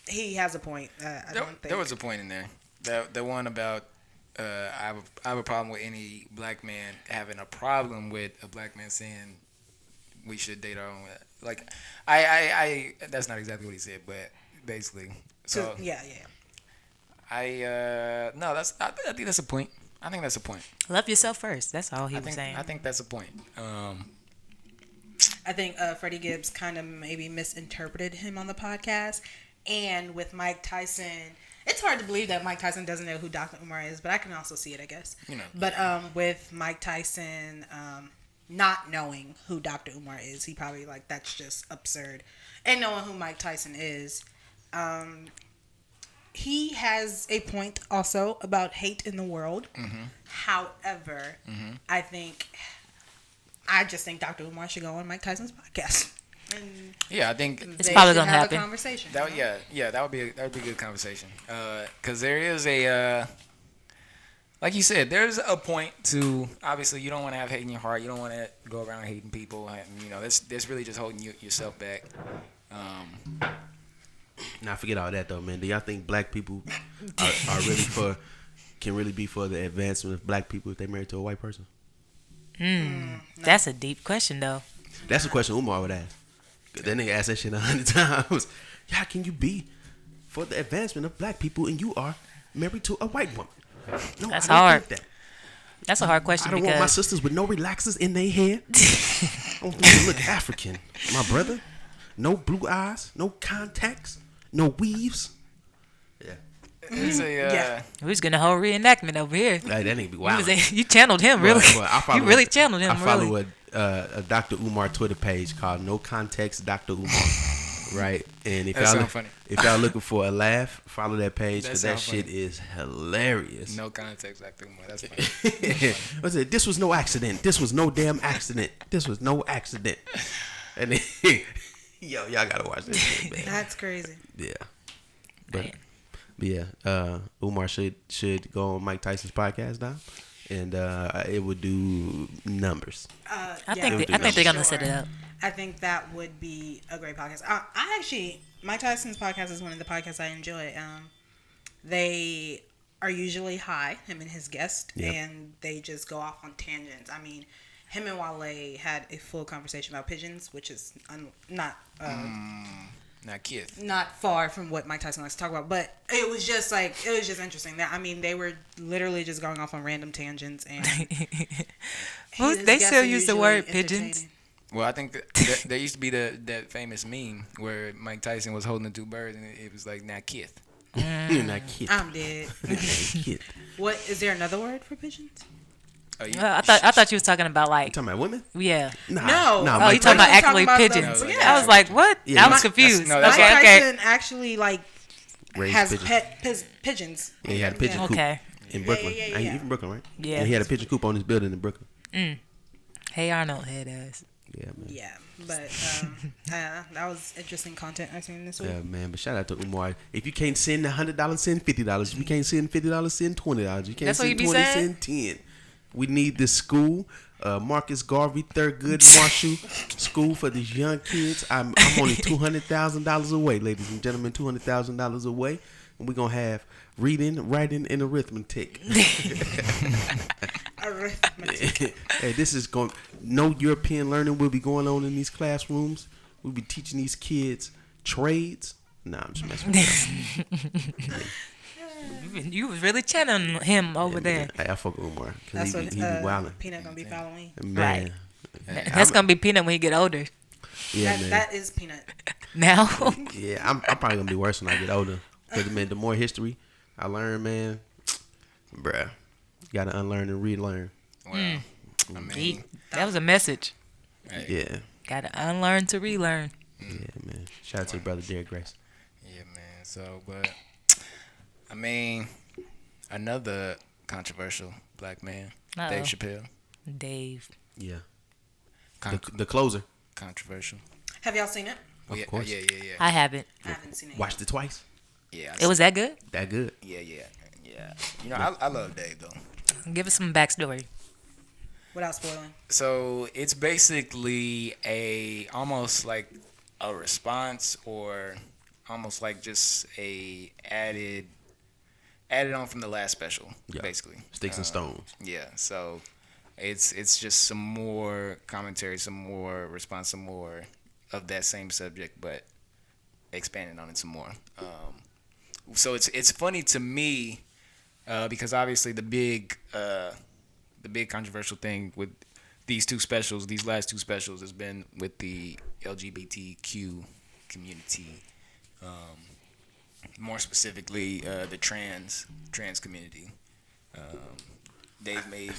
he has a point. I don't think.
There was a point in there. The one about I have a problem with any black man having a problem with a black man saying we should date our own. Like, I that's not exactly what he said, but basically. So
yeah.
I think that's a point. I think that's a point.
Love yourself first. That's all he was saying.
I think that's a point.
I think Freddie Gibbs kind of maybe misinterpreted him on the podcast. And with Mike Tyson, it's hard to believe that Mike Tyson doesn't know who Dr. Umar is, but I can also see it, I guess. But with Mike Tyson not knowing who Dr. Umar is, he probably like, that's just absurd. And knowing who Mike Tyson is, he has a point also about hate in the world. However, I just think Dr. Umar should go on Mike Tyson's podcast. And
yeah, I think
it's probably gonna
have
happen.
A conversation.
that would be a good conversation. Because there is a like you said, there's a point to, obviously you don't want to have hate in your heart. You don't want to go around hating people. And, that's really just holding yourself back.
Now forget all that though, man. Do y'all think black people are really can really be for the advancement of black people if they married to a white person?
That's a deep question though.
That's a question Umar would ask. That nigga asked that shit 100 times. How can you be for the advancement of black people and you are married to a white woman? No,
That's
I don't
hard.
think that.
That's a hard question
I don't
because
want my sisters with no relaxers in their hair. I don't want them to look African. My brother, no blue eyes, no contacts, no weaves. Yeah.
It's a
we was getting a whole reenactment over here.
Like, that nigga be wild.
You channeled him, really.
Well,
You really channeled him,
I follow
really.
a Dr. Umar Twitter page called No Context Dr. Umar. Right? And if y'all looking for a laugh, follow that page because that shit is hilarious.
No context, Dr. Umar. That's funny.
What's it? This was no accident. This was no damn accident. This was no accident. And then, y'all gotta watch this shit, man.
That's crazy.
Yeah. But yeah, Umar should go on Mike Tyson's podcast now, and it would do numbers.
I think they're gonna set it up.
I think that would be a great podcast. I actually, Mike Tyson's podcast is one of the podcasts I enjoy. They are usually high, him and his guest, and they just go off on tangents. I mean, him and Wale had a full conversation about pigeons, which is not far from what Mike Tyson likes to talk about. But it was just interesting. I mean, they were literally just going off on random tangents, and
they still use the word pigeons.
Well, I think there used to be that famous meme where Mike Tyson was holding the two birds, and it was like, "Now kith."
You're not kid.
I'm dead.
Kid.
What is there another word for pigeons?
Oh,
I thought you was talking about
You
like
talking about women?
yeah.
Nah,
No.
nah,
Oh,
Oh,
Mike
you talking about
Tyson.
actually
talking about
pigeons?
the-
I was like, what?
Yeah,
I was
that's-
confused.
that's-
Mike
Okay,
Tyson actually like
Raised
has
pigeons.
pigeons.
Yeah, he had a pigeon coop
Okay.
in Brooklyn.
yeah.
You from Brooklyn, right?
Yeah.
And he had a pigeon coop on his building in Brooklyn.
Hey Arnold head ass.
Yeah, man.
Yeah, but that was interesting content I seen this week.
Yeah, man. But shout out to Umar. If you can't send $100, send $50. If you can't send $50, send $20. You can't
That's what you
send
be
20,
saying?
send 10. We need this school. Marcus Garvey, Thurgood Marshall School for these young kids. I'm only $200,000 away, ladies and gentlemen. $200,000 away, and we're gonna have reading, writing, and arithmetic.
Arithmetic.
Hey, this is going. No European learning will be going on in these classrooms. We'll be teaching these kids trades. Nah, I'm just messing with you.
You was really channeling him over there.
Hey, I fuck with Umar
That's
because
what
he be wilding.
Peanut gonna be following.
Man.
That's gonna be Peanut when he get older.
Yeah, man.
That is Peanut.
Now,
Yeah, I'm probably gonna be worse when I get older. Because man, the more history I learn, man, bruh, you gotta unlearn and relearn.
Well, I mean,
that was a message.
hey,
Yeah,
Gotta unlearn to relearn.
yeah, man. Shout out to brother Derek Grace.
yeah, man. So, but I mean, another controversial black man,
Uh-oh.
Dave Chappelle.
Dave.
Yeah,
Con-
the closer.
controversial.
Have y'all seen it?
Well, yeah,
course.
yeah.
I haven't.
I haven't seen it.
Watched it twice.
Yeah,
It was that good?
That good.
Yeah. You know, I love Dave though.
Give us some backstory.
Without spoiling.
So it's basically almost like a response, or almost like just a added on from the last special,
Yeah.
basically.
Sticks and stones.
Yeah. So it's just some more commentary, some more response, some more of that same subject, but expanding on it some more. So it's funny to me because obviously the big controversial thing with these last two specials, has been with the LGBTQ community, more specifically the trans community. They've made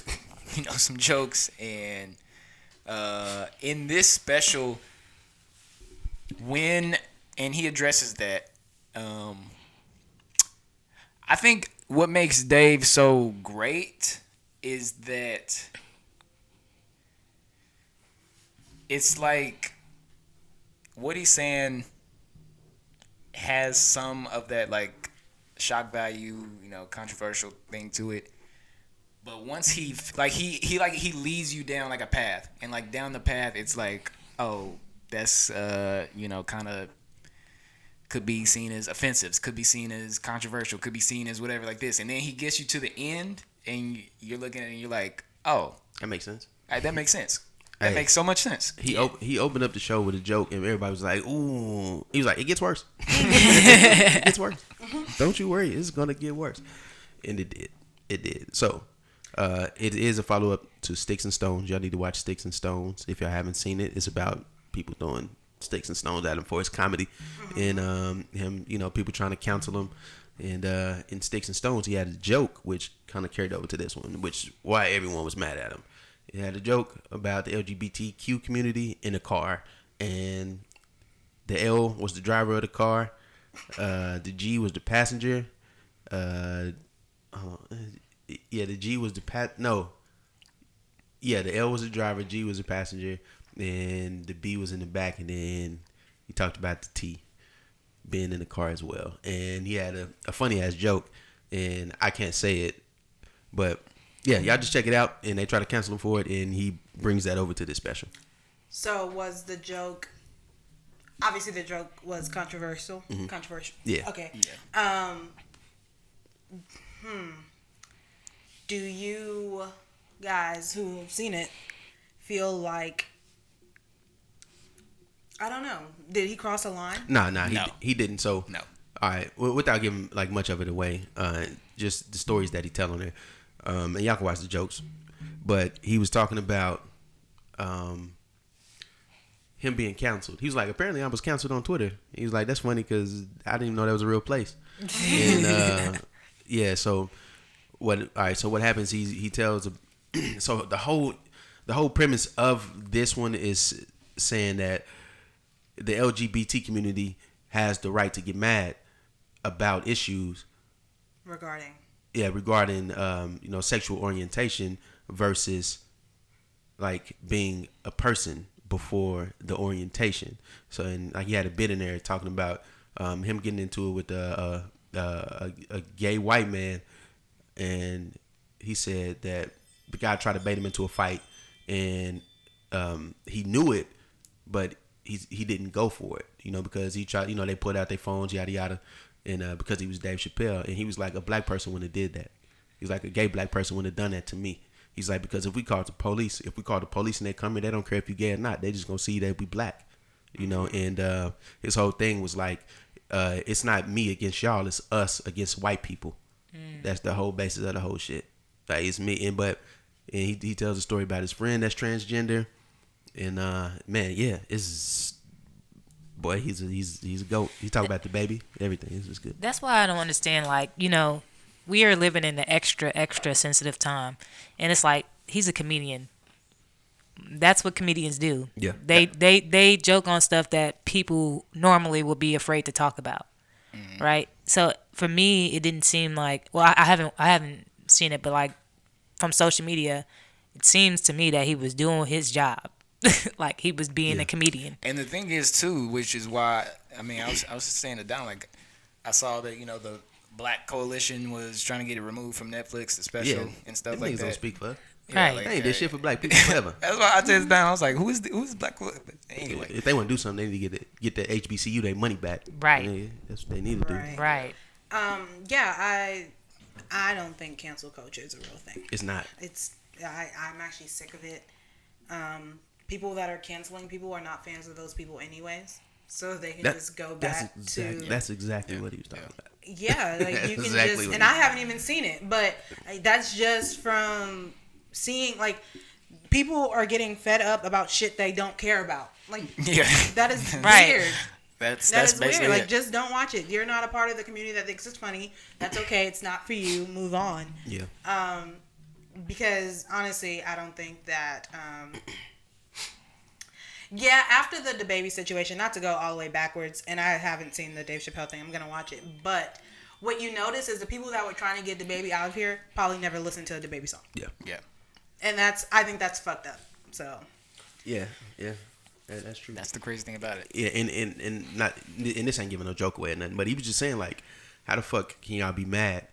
some jokes, and in this special, and he addresses that. I think what makes Dave so great is that it's like what he's saying has some of that like shock value, controversial thing to it. But once he leads you down like a path, and like down the path, it's like, oh, that's kind of could be seen as offensive, could be seen as controversial, could be seen as whatever like this, and then he gets you to the end, and you're looking at it and you're like, oh,
That makes sense.
that makes sense. That
Hey.
makes so much sense.
He opened up the show with a joke, and everybody was like, "Ooh!" He was like, "It gets worse. It gets worse. Don't you worry, it's gonna get worse." And it did. It did. So, it is a follow up to Sticks and Stones. Y'all need to watch Sticks and Stones if y'all haven't seen it. It's about people throwing sticks and stones at him for his comedy, and him, people trying to counsel him. And in Sticks and Stones, he had a joke which kind of carried over to this one, which why everyone was mad at him. He had a joke about the LGBTQ community in a car, and the L was the driver of the car, the G was the passenger, the G was the the L was the driver, G was the passenger, and the B was in the back, and then he talked about the T being in the car as well. And he had a funny ass joke, and I can't say it, but yeah, y'all just check it out, and they try to cancel him for it, and he brings that over to this special.
So was the joke? Obviously, the joke was controversial.
Mm-hmm.
Controversial.
Yeah.
Okay.
Yeah.
Do you guys who've seen it feel like, I don't know, did he cross a line?
No. He didn't. So
No.
All right, without giving like much of it away, just the stories that he tell on there, and y'all can watch the jokes. But he was talking about him being canceled. He was like, apparently I was canceled on Twitter. He was like, that's funny because I didn't even know that was a real place. And yeah, so what? All right, so what happens? He tells So the whole premise of this one is saying that the LGBT community has the right to get mad about issues
regarding
sexual orientation versus like being a person before the orientation. So, and like he had a bit in there talking about him getting into it with a gay white man, and he said that the guy tried to bait him into a fight, and he knew it, but he didn't go for it, because he tried, they put out their phones, yada yada, and because he was Dave Chappelle, and he was like, a black person wouldn't have did that. He's like, a gay black person wouldn't have done that to me. He's like, because if we call the police and they come here, they don't care if you gay or not. They just gonna see that we black, And his whole thing was like, it's not me against y'all, it's us against white people. That's the whole basis of the whole shit. Like, it's me, and he tells a story about his friend that's transgender, and man, yeah, he's a goat. He talk about the baby, everything. It's just good.
That's why I don't understand. Like, we are living in the extra sensitive time, and it's like, he's a comedian. That's what comedians do.
Yeah.
They joke on stuff that people normally would be afraid to talk about, right? So for me, it didn't seem like. Well, I haven't seen it, but like from social media, it seems to me that he was doing his job, like he was being a comedian.
And the thing is too, which is why I was just saying it down. Like, I saw that the Black Coalition was trying to get it removed from Netflix, the special and stuff like that.
Don't speak for.
Right.
They ain't did shit for black people forever.
That's why I said it down. I was like, who's Black Coalition? Anyway,
if they want to do something, they need to get the HBCU their money back.
Right.
That's what they need to do.
Right.
I don't think cancel culture is a real thing.
It's not.
I'm actually sick of it. People that are canceling people are not fans of those people anyways, so they can just go back to.
That's exactly what he was talking about.
Yeah, like you can
exactly
just, and I haven't even seen it, but that's just from seeing, like, people are getting fed up about shit they don't care about. Like, that is weird.
That's
weird. Like, just don't watch it. You're not a part of the community that thinks it's funny. That's okay. It's not for you. Move on.
Yeah.
Because honestly, I don't think that. After the DaBaby situation, not to go all the way backwards, and I haven't seen the Dave Chappelle thing. I'm gonna watch it, but what you notice is the people that were trying to get DaBaby out of here probably never listened to a DaBaby song.
Yeah.
And I think that's fucked up. So.
Yeah. That's true.
That's the crazy thing about it.
Yeah, and this ain't giving no joke away or nothing, but he was just saying, like, how the fuck can y'all be mad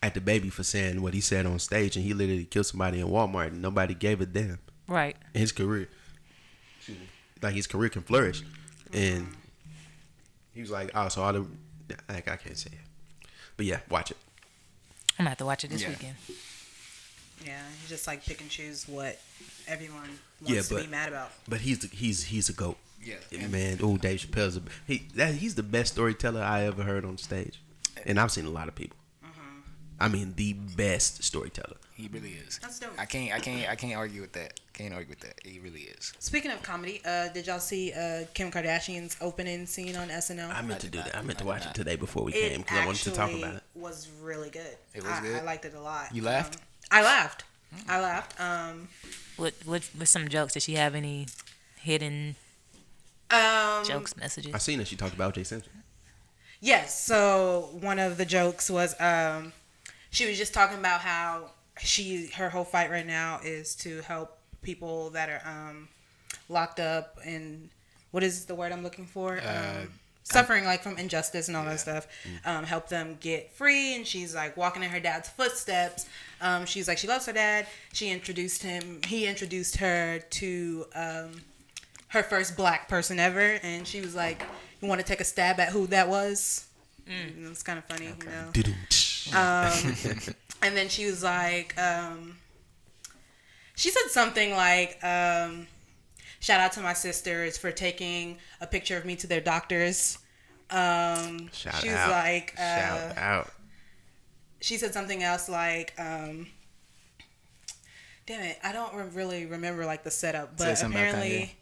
at DaBaby for saying what he said on stage, and he literally killed somebody in Walmart and nobody gave a damn.
Right.
In his career. Like, his career can flourish. And he was like, oh, so all the, I can't say it. But yeah, watch it.
I'm gonna have to watch it this weekend.
Yeah, you just like pick and choose what everyone wants to be mad about.
But he's a GOAT.
Yeah.
Man, Dave Chappelle's he's the best storyteller I ever heard on stage. And I've seen a lot of people. I mean, the best storyteller.
He really is.
That's dope.
I can't argue with that. He really is.
Speaking of comedy, did y'all see Kim Kardashian's opening scene on SNL?
I meant to do that. I meant to watch it today before we came because I wanted to talk about it.
It was really good.
It was good?
I liked it a lot.
You laughed?
I laughed.
With some jokes, did she have any hidden jokes, messages?
I seen that she talked about O.J. Simpson.
Yes. So one of the jokes was she was just talking about how her whole fight right now is to help people that are locked up and what is the word I'm looking for? Suffering like from injustice and all that stuff. Help them get free. And she's like walking in her dad's footsteps. She's like, she loves her dad. He introduced her to her first black person ever. And she was like, you want to take a stab at who that was? It was kind of funny, you know. And then she was like, she said something like, shout out to my sisters for taking a picture of me to their doctors. Shout out. She said something else like, damn it, I don't really remember like the setup, but apparently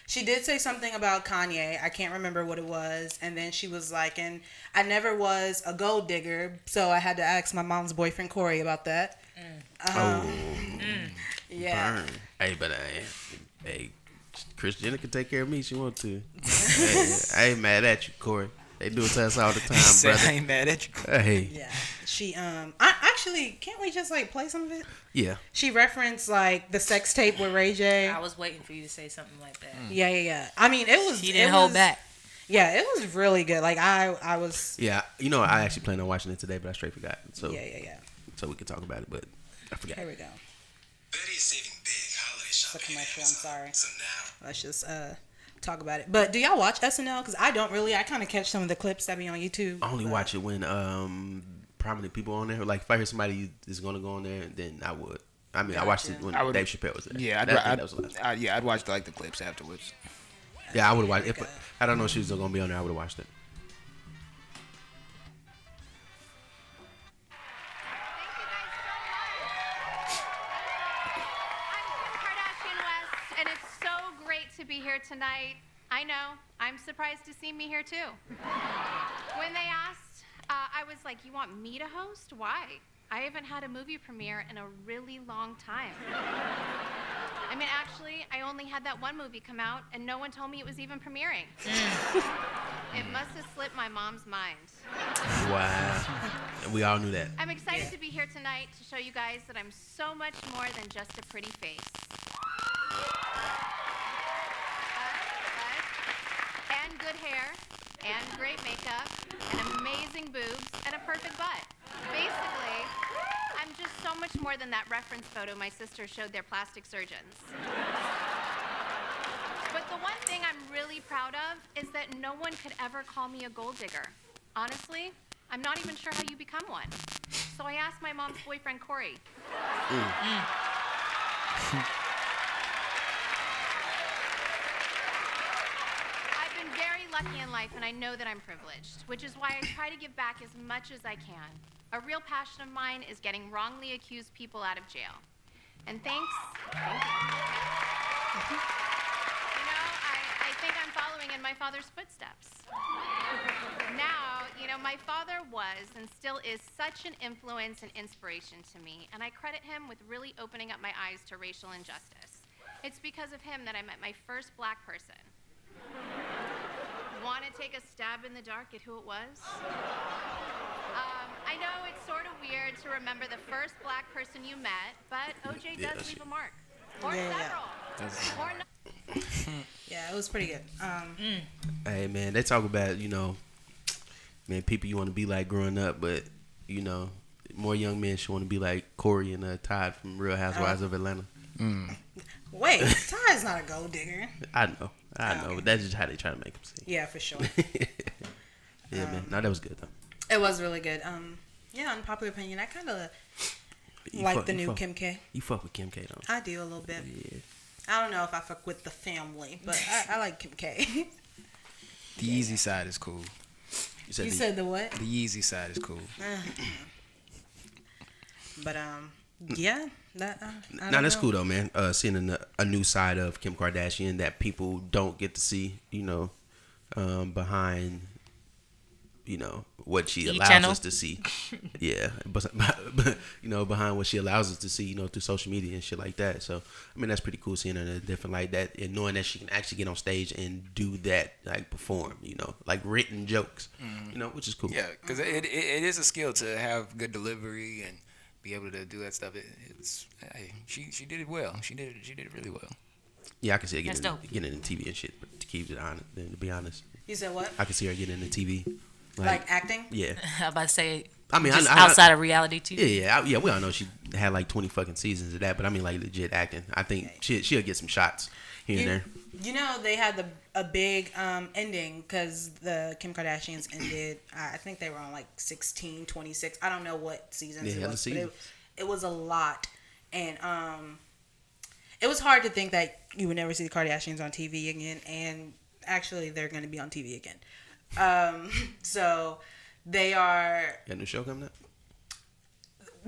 she did say something about Kanye. I can't remember what it was. And then she was like, and I never was a gold digger, so I had to ask my mom's boyfriend Corey about that. Yeah.
Burn. Hey, but hey, Kris Jenner can take care of me. She want to. Hey, I ain't mad at you, Corey. They do it to us all the time, brother.
I ain't mad at you.
Hey.
Yeah. She I actually can't we just like play some of it?
Yeah.
She referenced like the sex tape with Ray J.
I was waiting for you to say something like that.
Yeah. I mean, it was.
She didn't hold back.
Yeah, it was really good. Like I was.
Yeah, you know, I actually planned on watching it today, but I straight forgot. So
Yeah.
So we could talk about it, but I forgot.
Here we go.
Betty is saving big holiday shopping.
It's a commercial. I'm sorry.
So now,
Let's just talk about it. But do y'all watch SNL? Because I don't really. I kind of catch some of the clips that be on YouTube.
I only watch it when prominent people on there. Like if I hear somebody is gonna go on there, then I would. I mean, I watched it when Dave Chappelle was there.
Yeah,
that was the last time.
I'd watch like the clips afterwards.
Yeah, I would have watched it. If I don't know if she was gonna be on there, I would have watched it.
Kardashian West, and it's so great to be here tonight. I know, I'm surprised to see me here too. When they asked, I was like, you want me to host? Why? I haven't had a movie premiere in a really long time. I mean, actually, I only had that one movie come out, and no one told me it was even premiering. It must have slipped my mom's mind.
Wow, we all knew that.
I'm excited to be here tonight to show you guys that I'm so much more than just a pretty face. And good hair, and great makeup, and amazing boobs, and a perfect butt. Basically, I'm just so much more than that reference photo my sister showed their plastic surgeons. But the one thing I'm really proud of is that no one could ever call me a gold digger. Honestly, I'm not even sure how you become one. So I asked my mom's boyfriend, Corey. I've been very lucky in life, and I know that I'm privileged, which is why I try to give back as much as I can. A real passion of mine is getting wrongly accused people out of jail. And thanks. You know, I think I'm following in my father's footsteps. Now, you know, my father was and still is such an influence and inspiration to me, and I credit him with really opening up my eyes to racial injustice. It's because of him that I met my first black person. Want to take a stab in the dark at who it was? I know it's sort of weird to remember the first black person you met, but OJ does leave a mark. Or several. Or not.
Yeah, it was pretty good.
Hey man, they talk about, you know, man, people you want to be like growing up, but you know, more young men should want to be like Corey and Todd from Real Housewives of Atlanta.
Wait, Ty's not a gold digger.
I know, but that's just how they try to make him seem.
Yeah, for sure.
Yeah, man. No, that was good though.
It was really good. Yeah, unpopular opinion. I kind of like the new Kim K.
You fuck with Kim K though.
I do a little bit.
Yeah.
I don't know if I fuck with the family, but I like Kim K.
The Yeezy side is cool.
You said the what?
The Yeezy side is cool.
But yeah, that.
No, that's cool though, man. Seeing a new side of Kim Kardashian that people don't get to see, you know, behind, you know, what she allows us to see. Yeah, but you know, behind what she allows us to see, you know, through social media and shit like that. So I mean, that's pretty cool seeing her in a different like that and knowing that she can actually get on stage and do that, like perform, you know, like written jokes, you know, which is cool.
Yeah, because it is a skill to have good delivery and be able to do that stuff. She did it well. She did it really well.
Yeah, I can see her getting in TV and shit. But to keep it honest, then to be honest,
You said what?
I can see her getting into TV.
Like acting?
Yeah.
I'm about to say,
I mean,
just
I
outside of reality too.
Yeah. We all know she had like 20 fucking seasons of that, but I mean, like legit acting. I think she'll get some shots here and there.
You know, they had a big ending because the Kim Kardashians ended. I think they were on like 16, 26. I don't know what seasons it was, but it was a lot, and it was hard to think that you would never see the Kardashians on TV again. And actually, they're going to be on TV again. So they are.
Got a new show coming up?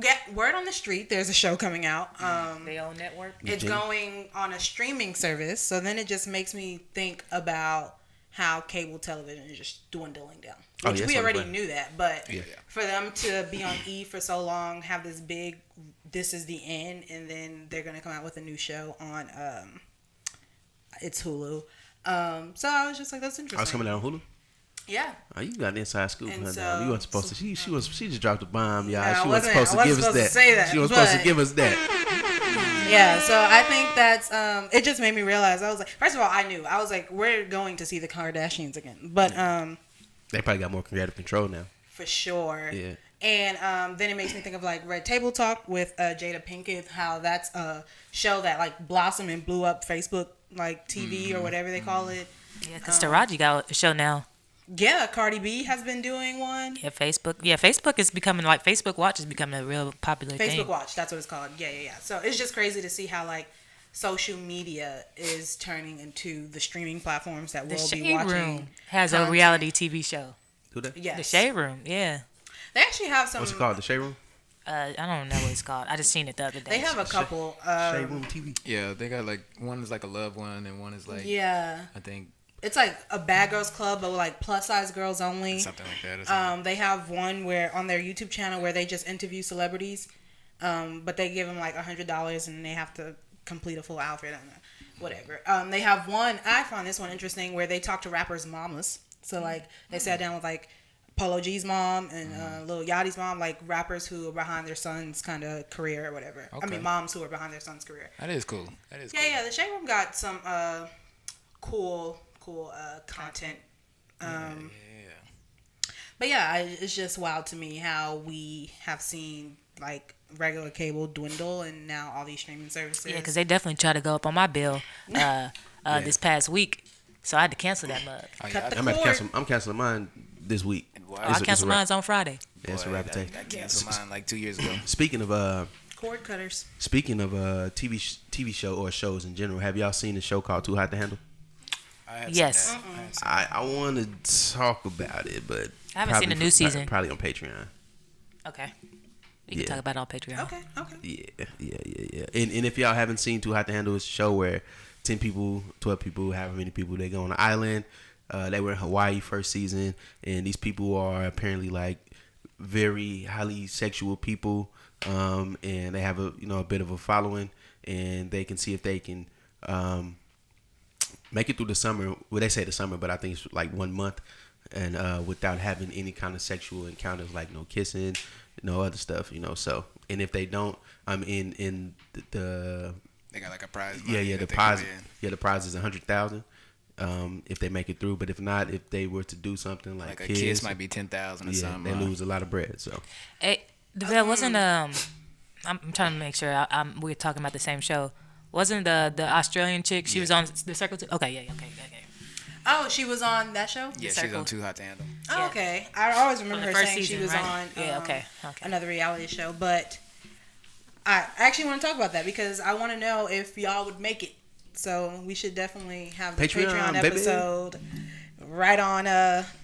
Get word on the street. There's a show coming out.
They own network.
It's going on a streaming service. So then it just makes me think about how cable television is just dwindling down. Which we already knew that, but for them to be on E for so long, have this big this is the end, and then they're gonna come out with a new show on it's Hulu. So I was just like, that's interesting.
I was coming out on Hulu.
Yeah.
Oh, you got the inside scoop.
And
Huh,
so-
dog. You weren't supposed to. She just dropped a bomb, y'all.
No,
She
I
wasn't
wasn't-
supposed to
I
give
wasn't
us
supposed to say that,
She was supposed to
but-
give us that.
Yeah, so I think that's it just made me realize. I was like, first of all, I knew. I was like, we're going to see the Kardashians again. But
They probably got more creative control now.
for sure.
Yeah.
And then it makes me think of like Red Table Talk with Jada Pinkett, how that's a show that like blossomed and blew up Facebook like TV or whatever they call it.
Yeah, because Taraji got a show now.
Yeah, Cardi B has been doing one.
Yeah, Facebook. Yeah, Facebook is becoming like Facebook Watch is becoming a real popular
Facebook
thing.
Watch, that's what it's called. Yeah. So it's just crazy to see how like social media is turning into the streaming platforms that
The
we'll be
Shade
watching.
Room has a
content.
reality TV show.
Who that?
Yes.
The Shade Room. Yeah.
They actually have some.
What's it called? The Shade Room?
I don't know what it's called. I just seen it the other day.
They have a couple.
Shade Room TV.
Yeah, they got like one is like a love one and one is like
Yeah.
I think
It's like a Bad Girls Club, but like plus size girls only.
something like that. Or something.
They have one where on their YouTube channel where they just interview celebrities, but they give them like $100 and they have to complete a full outfit and whatever. They have one. I found this one interesting where they talk to rappers' mamas. So like they sat down with like Polo G's mom and Lil Yachty's mom, like rappers who are behind their son's kind of career or whatever. I
Okay.
mean, moms who are behind their son's career.
That is cool. That is
Yeah,
cool.
yeah. The Shade Room got some cool content.
Yeah.
But yeah, it's just wild to me how we have seen like regular cable dwindle and now all these streaming services.
Yeah, because they definitely tried to go up on my bill this past week. So I had to cancel that mug.
Oh,
Cut
yeah,
the
I'm about to
cord.
cancel. I'm canceling mine this week.
Wow.
Oh, I canceled mine on Friday.
Yeah, it's a
Boy,
rapid take.
I canceled mine like 2 years ago.
Speaking of
Cord cutters.
TV show or shows in general, have y'all seen the show called Too Hot to Handle?
I had
Yes.
seen that. I had seen that.
I want to talk about it, but
I haven't seen the new season.
Probably on Patreon.
Okay. We can
Yeah.
talk about it on Patreon.
Okay.
Yeah. And if y'all haven't seen Too Hot to Handle, it's a show where 10 people, 12 people, however many people, they go on an island. They were in Hawaii first season, and these people are apparently like very highly sexual people, and they have a bit of a following, and they can see if they can make it through the summer. Well, they say the summer, but I think it's like 1 month, and without having any kind of sexual encounters, like no kissing, no other stuff, So, and if they don't, I'm in the
They got like a prize.
yeah,
money
the
that they
prize.
can win.
Yeah, the prize is 100,000. If they make it through, but if not, if they were to do something like
Like a
kiss,
kiss might be 10,000 or
yeah,
something.
they lose a lot of bread. So
Hey, Davell, wasn't I'm trying to make sure we're talking about the same show. Wasn't the Australian chick? She was on the Circle. Okay, yeah, okay.
Oh, she was on that show?
Yeah, she's
Circle.
on Too Hot to Handle.
Oh,
Yeah.
okay. I always remember
From
her
the first
saying she
season,
was
right?
on
Yeah, okay.
another reality show. But I actually want to talk about that because I want to know if y'all would make it. So we should definitely have the
Patreon,
Patreon
baby.
episode right on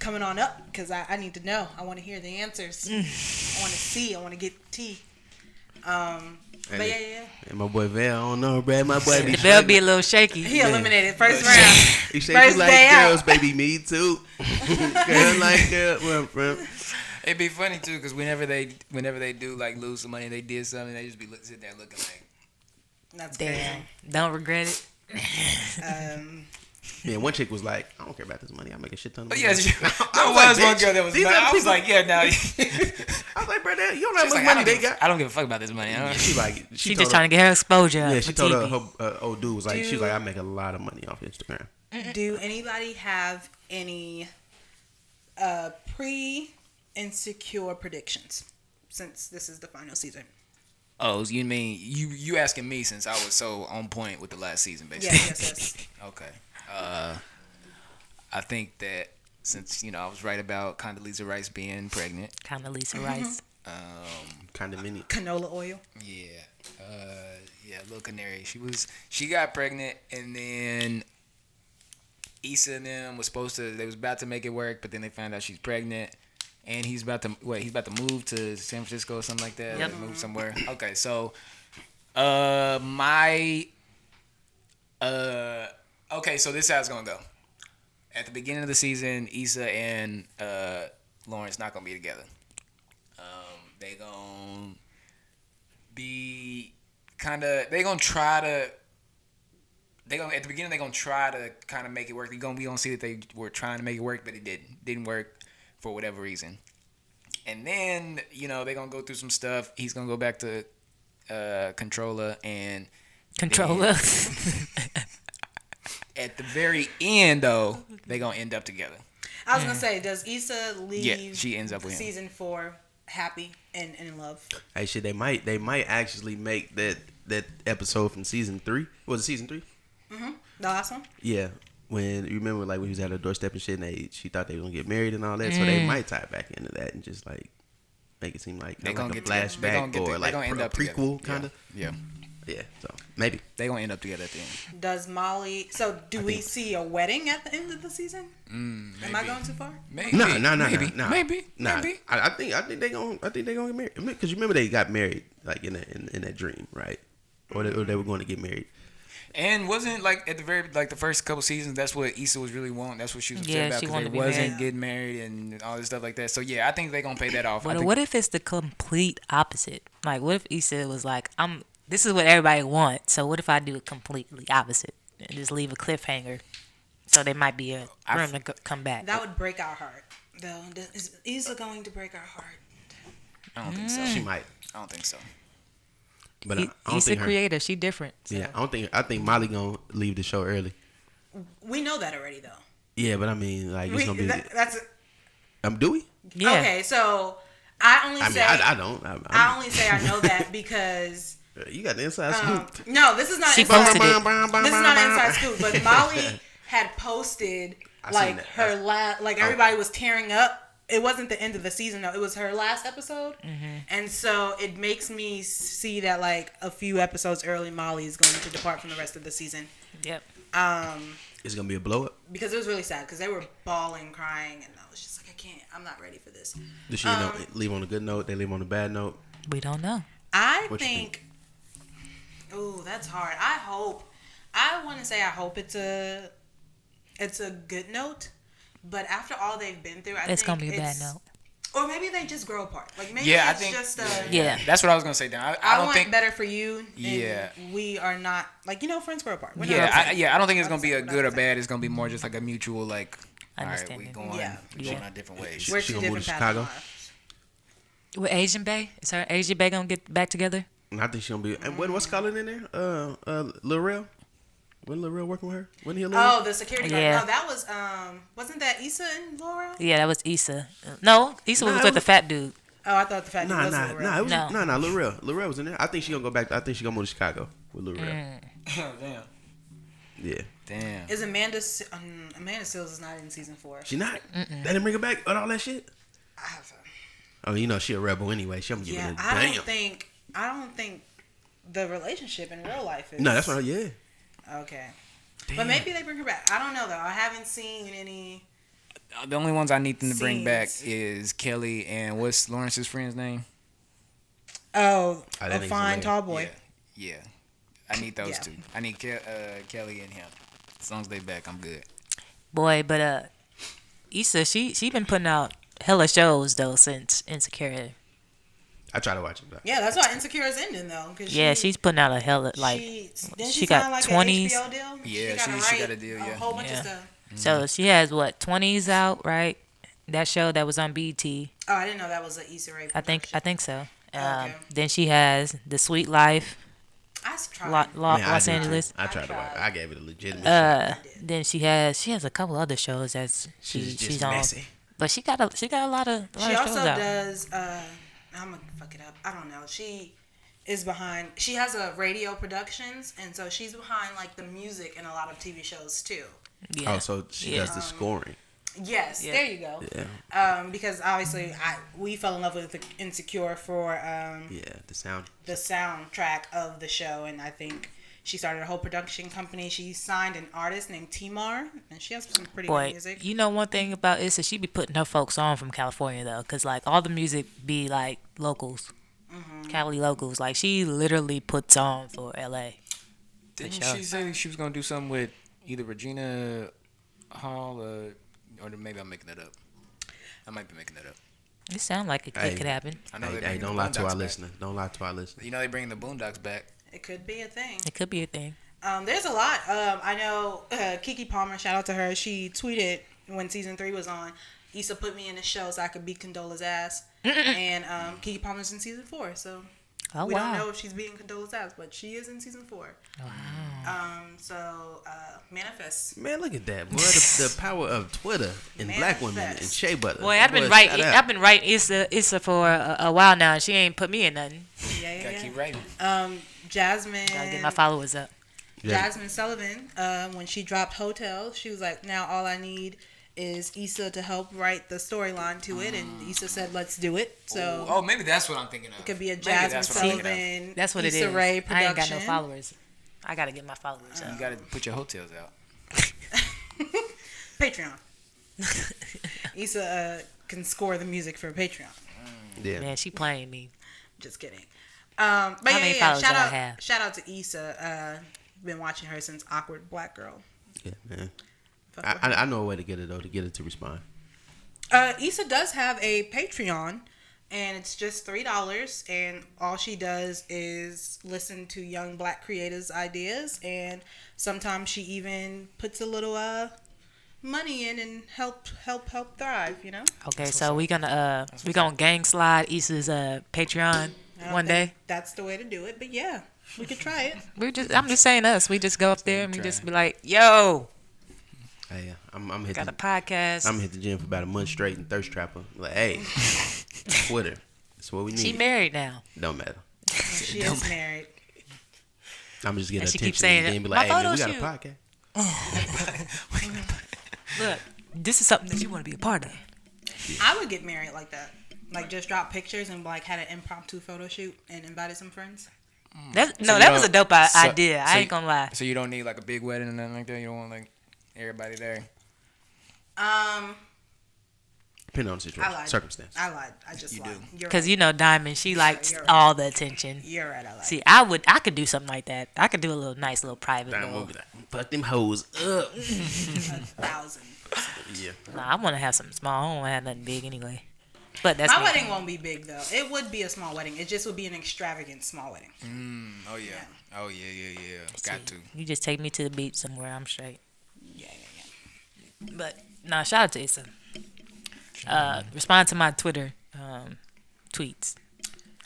coming on up because I need to know. I want to hear the answers. I want to see. I want to get tea. But yeah.
and my boy Val, I don't know, Brad. My boy be
Davell be a little shaky.
He eliminated first round.
He said
First
you like
day out.
girls, baby. Me too. Girl like girl. Well,
It'd be funny too, cause whenever they do like lose some money, they did something, they just be sitting there looking like.
That's
Damn.
crazy.
Don't regret it.
yeah, one chick was like, I don't care about this money. I make a shit ton of
Oh
money.
yeah,
I
there
was
was
like,
one
bitch,
girl that was.
these
Not,
other
I was
people-
like, yeah, no.
I was like, bro, you don't know how
She's
much
like,
money they got.
I don't give a fuck about this money.
She like,
She
told
just
her-
trying to get her exposure.
Yeah,
for
she told
TV.
her old dude was like, she was like, I make a lot of money off Instagram.
Do anybody have any pre-insecure predictions since this is the final season?
Oh, you mean you asking me since I was so on point with the last season, basically?
Yes.
Okay. I think that since I was right about Condoleezza Rice being pregnant.
Kind of Lisa Rice.
Condominium.
Canola oil.
Yeah, Lil Canary. She got pregnant, and then Issa and them they was about to make it work, but then they found out she's pregnant, and he's about to move to San Francisco or something like that.
Yep.
Like move somewhere. Okay, so okay, so this is how it's gonna go. At the beginning of the season, Issa and Lawrence not gonna be together. be they gonna try to. At the beginning, they're gonna try to kind of make it work. We gonna see that they were trying to make it work, but it didn't work for whatever reason. And then they're gonna go through some stuff. He's gonna go back to Controller and
Controller.
At the very end, though, they're gonna end up together.
I was gonna say, does Issa leave?
Yeah, she ends up with him.
Season 4 happy and in love.
Hey, shit, they might actually make that episode from season 3. Was it season 3?
Mm-hmm. The last one.
Yeah. When you remember, like when he was at her doorstep and shit, and she thought they were gonna get married and all that, so they might tie back into that and just like make it seem like
They're
like
gonna
a flashback or like a prequel kind of.
Yeah.
Yeah. So maybe
they're gonna end up together at the end.
Does Molly? So do we see a wedding at the end of the season?
Am
I going too far?
Maybe.
No.
Maybe.
I think they gonna get married because you remember they got married like in that dream, right? Or they were going to get married.
And wasn't like at the very the first couple seasons, that's what Issa was really wanting. That's what she was upset about because they wasn't getting married and all this stuff like that. So yeah, I think they're gonna pay that off.
But what if it's the complete opposite? Like, what if Issa was like, this is what everybody wants. So what if I do it completely opposite and just leave a cliffhanger? So there might be a room to come back.
That would break our heart, though. Is Issa going to break our heart?
I don't think so.
She might.
I don't think so.
But I don't
Issa
think creator.
She different. So.
Yeah, I think Molly gonna leave the show early.
We know that already, though.
Yeah, but I mean, like it's gonna be.
That's.
Do we?
Yeah.
Okay, so I only say
I don't.
I only say I know that because.
You got the inside scoop.
No, this is not inside scoop. This is not inside scoop. But Molly had posted everybody was tearing up. It wasn't the end of the season though. It was her last episode, and so it makes me see that like a few episodes early, Molly is going to depart from the rest of the season.
Yep.
It's gonna be a blow up
because it was really sad because they were bawling, crying, and I was just like, I can't. I'm not ready for this.
Does she leave on a good note? They leave on a bad note?
We don't know.
I think. Oh, that's hard. I want to say I hope it's a good note. But after all they've been through, I think it's
gonna be a bad note.
Or maybe they just grow apart. Like maybe
I
it's
think,
just
that's what I was gonna say. Now I don't
want
think
better for you.
Yeah,
we are not friends grow apart.
I don't think it's gonna be a good or bad. It's gonna be more just like a mutual understanding. All right, we going our different ways.
We're
she
two
gonna move
different
to Chicago.
With Asian Bae, is her Asian Bae gonna get back together?
I think she gonna be. And what's calling in there? Lil Rel. Wasn't Lil Rel working with her? Wasn't he alone?
Oh, the security guard.
Yeah.
No, that was wasn't that Issa and Laura?
Yeah, that was Issa. No, Issa was with the fat dude.
Oh, I thought the fat dude was Lil Rel.
No, Lil Rel. Lil Rel was in there. I think she gonna go back. I think she gonna move to Chicago with Lil Rel.
Damn.
Yeah.
Damn.
Is Amanda Seales is not in season 4?
She not? They didn't bring her back on all that shit? Oh, she a rebel anyway. She gonna give it a damn.
I don't think the relationship in real life is.
No, that's right. Yeah.
Okay. Damn. But maybe they bring her back. I don't know though. I haven't seen any.
The only ones I need them to bring back is Kelly and what's Lawrence's friend's name?
Oh, a fine tall boy.
Yeah. I need those two. I need Kelly and him. As long as they back, I'm good.
Boy, but Issa, she been putting out hella shows though since Insecure.
I try to watch them.
Yeah, that's why Insecure is ending though.
She's putting out a hella she got
like
20s.
Yeah, she got a deal. Yeah,
a whole bunch of stuff.
So she has 20s out, right? That show that was on BET.
Oh, I didn't know that was an Issa Rae production.
I think so.
Okay.
Then she has The Sweet Life.
I tried.
Los Angeles.
I tried to watch. I gave it a legitimate shot.
Then she has a couple other shows that she's on.
Messy.
But she got a lot of
she
shows
also
out.
does I'm gonna fuck it up. I don't know. She is behind. She has a radio productions, and so she's behind like the music in a lot of TV shows too.
Yeah.
Oh, so she does the scoring.
Yes, there you go.
Yeah.
Because obviously we fell in love with Insecure for the soundtrack of the show, and I think she started a whole production company. She signed an artist named Timar, and she has some pretty good music.
You know one thing about Issa, she be putting her folks on from California though, cause like all the music be like locals, Cali locals. Like she literally puts on for LA.
Didn't she say she was gonna do something with either Regina Hall or maybe I'm making that up? I might be making that up.
It sounds like it could happen.
I know
Hey, don't lie to our listeners. Don't lie to our listeners.
You know they bringing the Boondocks back.
It could be a thing.
It could be a thing.
There's a lot. I know Keke Palmer, shout out to her. She tweeted when season 3 was on, Issa put me in the show so I could beat Condola's ass. And Keke Palmer's in season 4, so we don't know if she's beating Condola's ass, but she is in season 4.
Wow.
So manifest.
Man, look at that, boy. The power of Twitter and black women and shea butter.
Boy, I've been writing Issa for a while now. She ain't put me in nothing.
Gotta keep writing.
Jasmine.
Gotta get my followers up.
Jasmine Sullivan, when she dropped Hotel, she was like, now all I need is Issa to help write the storyline to it, and Issa said, let's do it. So
maybe that's what I'm thinking of.
it could be a Jasmine Sullivan,
That's what
Issa
it is.
Rae production.
I ain't got no followers. I gotta get my followers up.
You gotta put your hotels out.
Patreon. Issa can score the music for Patreon.
Yeah.
Man, she playing me.
Just kidding. But
How many followers do I have?
Shout out to Issa. Been watching her since Awkward Black Girl.
Yeah, man. I know a way to get it though, to get it to respond.
Issa does have a Patreon, and it's just $3, and all she does is listen to young black creators' ideas, and sometimes she even puts a little money in and help thrive. You know.
Okay, so we gonna gang slide Issa's Patreon one day.
That's the way to do it, but yeah, we could try it.
I'm just saying us. We just go up there and we just be like, yo.
Hey, I'm hitting.
Got a podcast.
I'm hit the gym for about a month straight and thirst trapper. Like, hey, Twitter. That's what we need.
She married now.
Don't matter.
She is married.
I'm just getting
And she
attention
keeps saying
and then
it.
be like,
My
hey, man, we
photo
got a
shoot.
podcast.
Look, this is something that you want to be a part of.
I would get married like that. Like, just drop pictures and like had an impromptu photo shoot and invited some friends.
That was a dope idea. I ain't gonna lie.
So you don't need like a big wedding or nothing like that. You don't want like everybody there.
Depending on the situation,
I lied.
circumstance.
I lied. I just lied.
Because you know Diamond, she likes
you're right.
all the attention.
You're right. I lied.
See, I could do something like that. I could do a little nice little private.
Damn,
Little,
we'll be like, fuck them hoes up.
1,000.
Yeah.
nah, I want to have something small. I don't want to have nothing big anyway. But that's
My
me.
wedding won't be big though. It would be a small wedding. It just would be an extravagant small wedding.
Oh yeah. Oh yeah. Got to.
You just take me to the beach somewhere. I'm straight.
Yeah.
But nah, shout out to Issa. Respond to my Twitter tweets.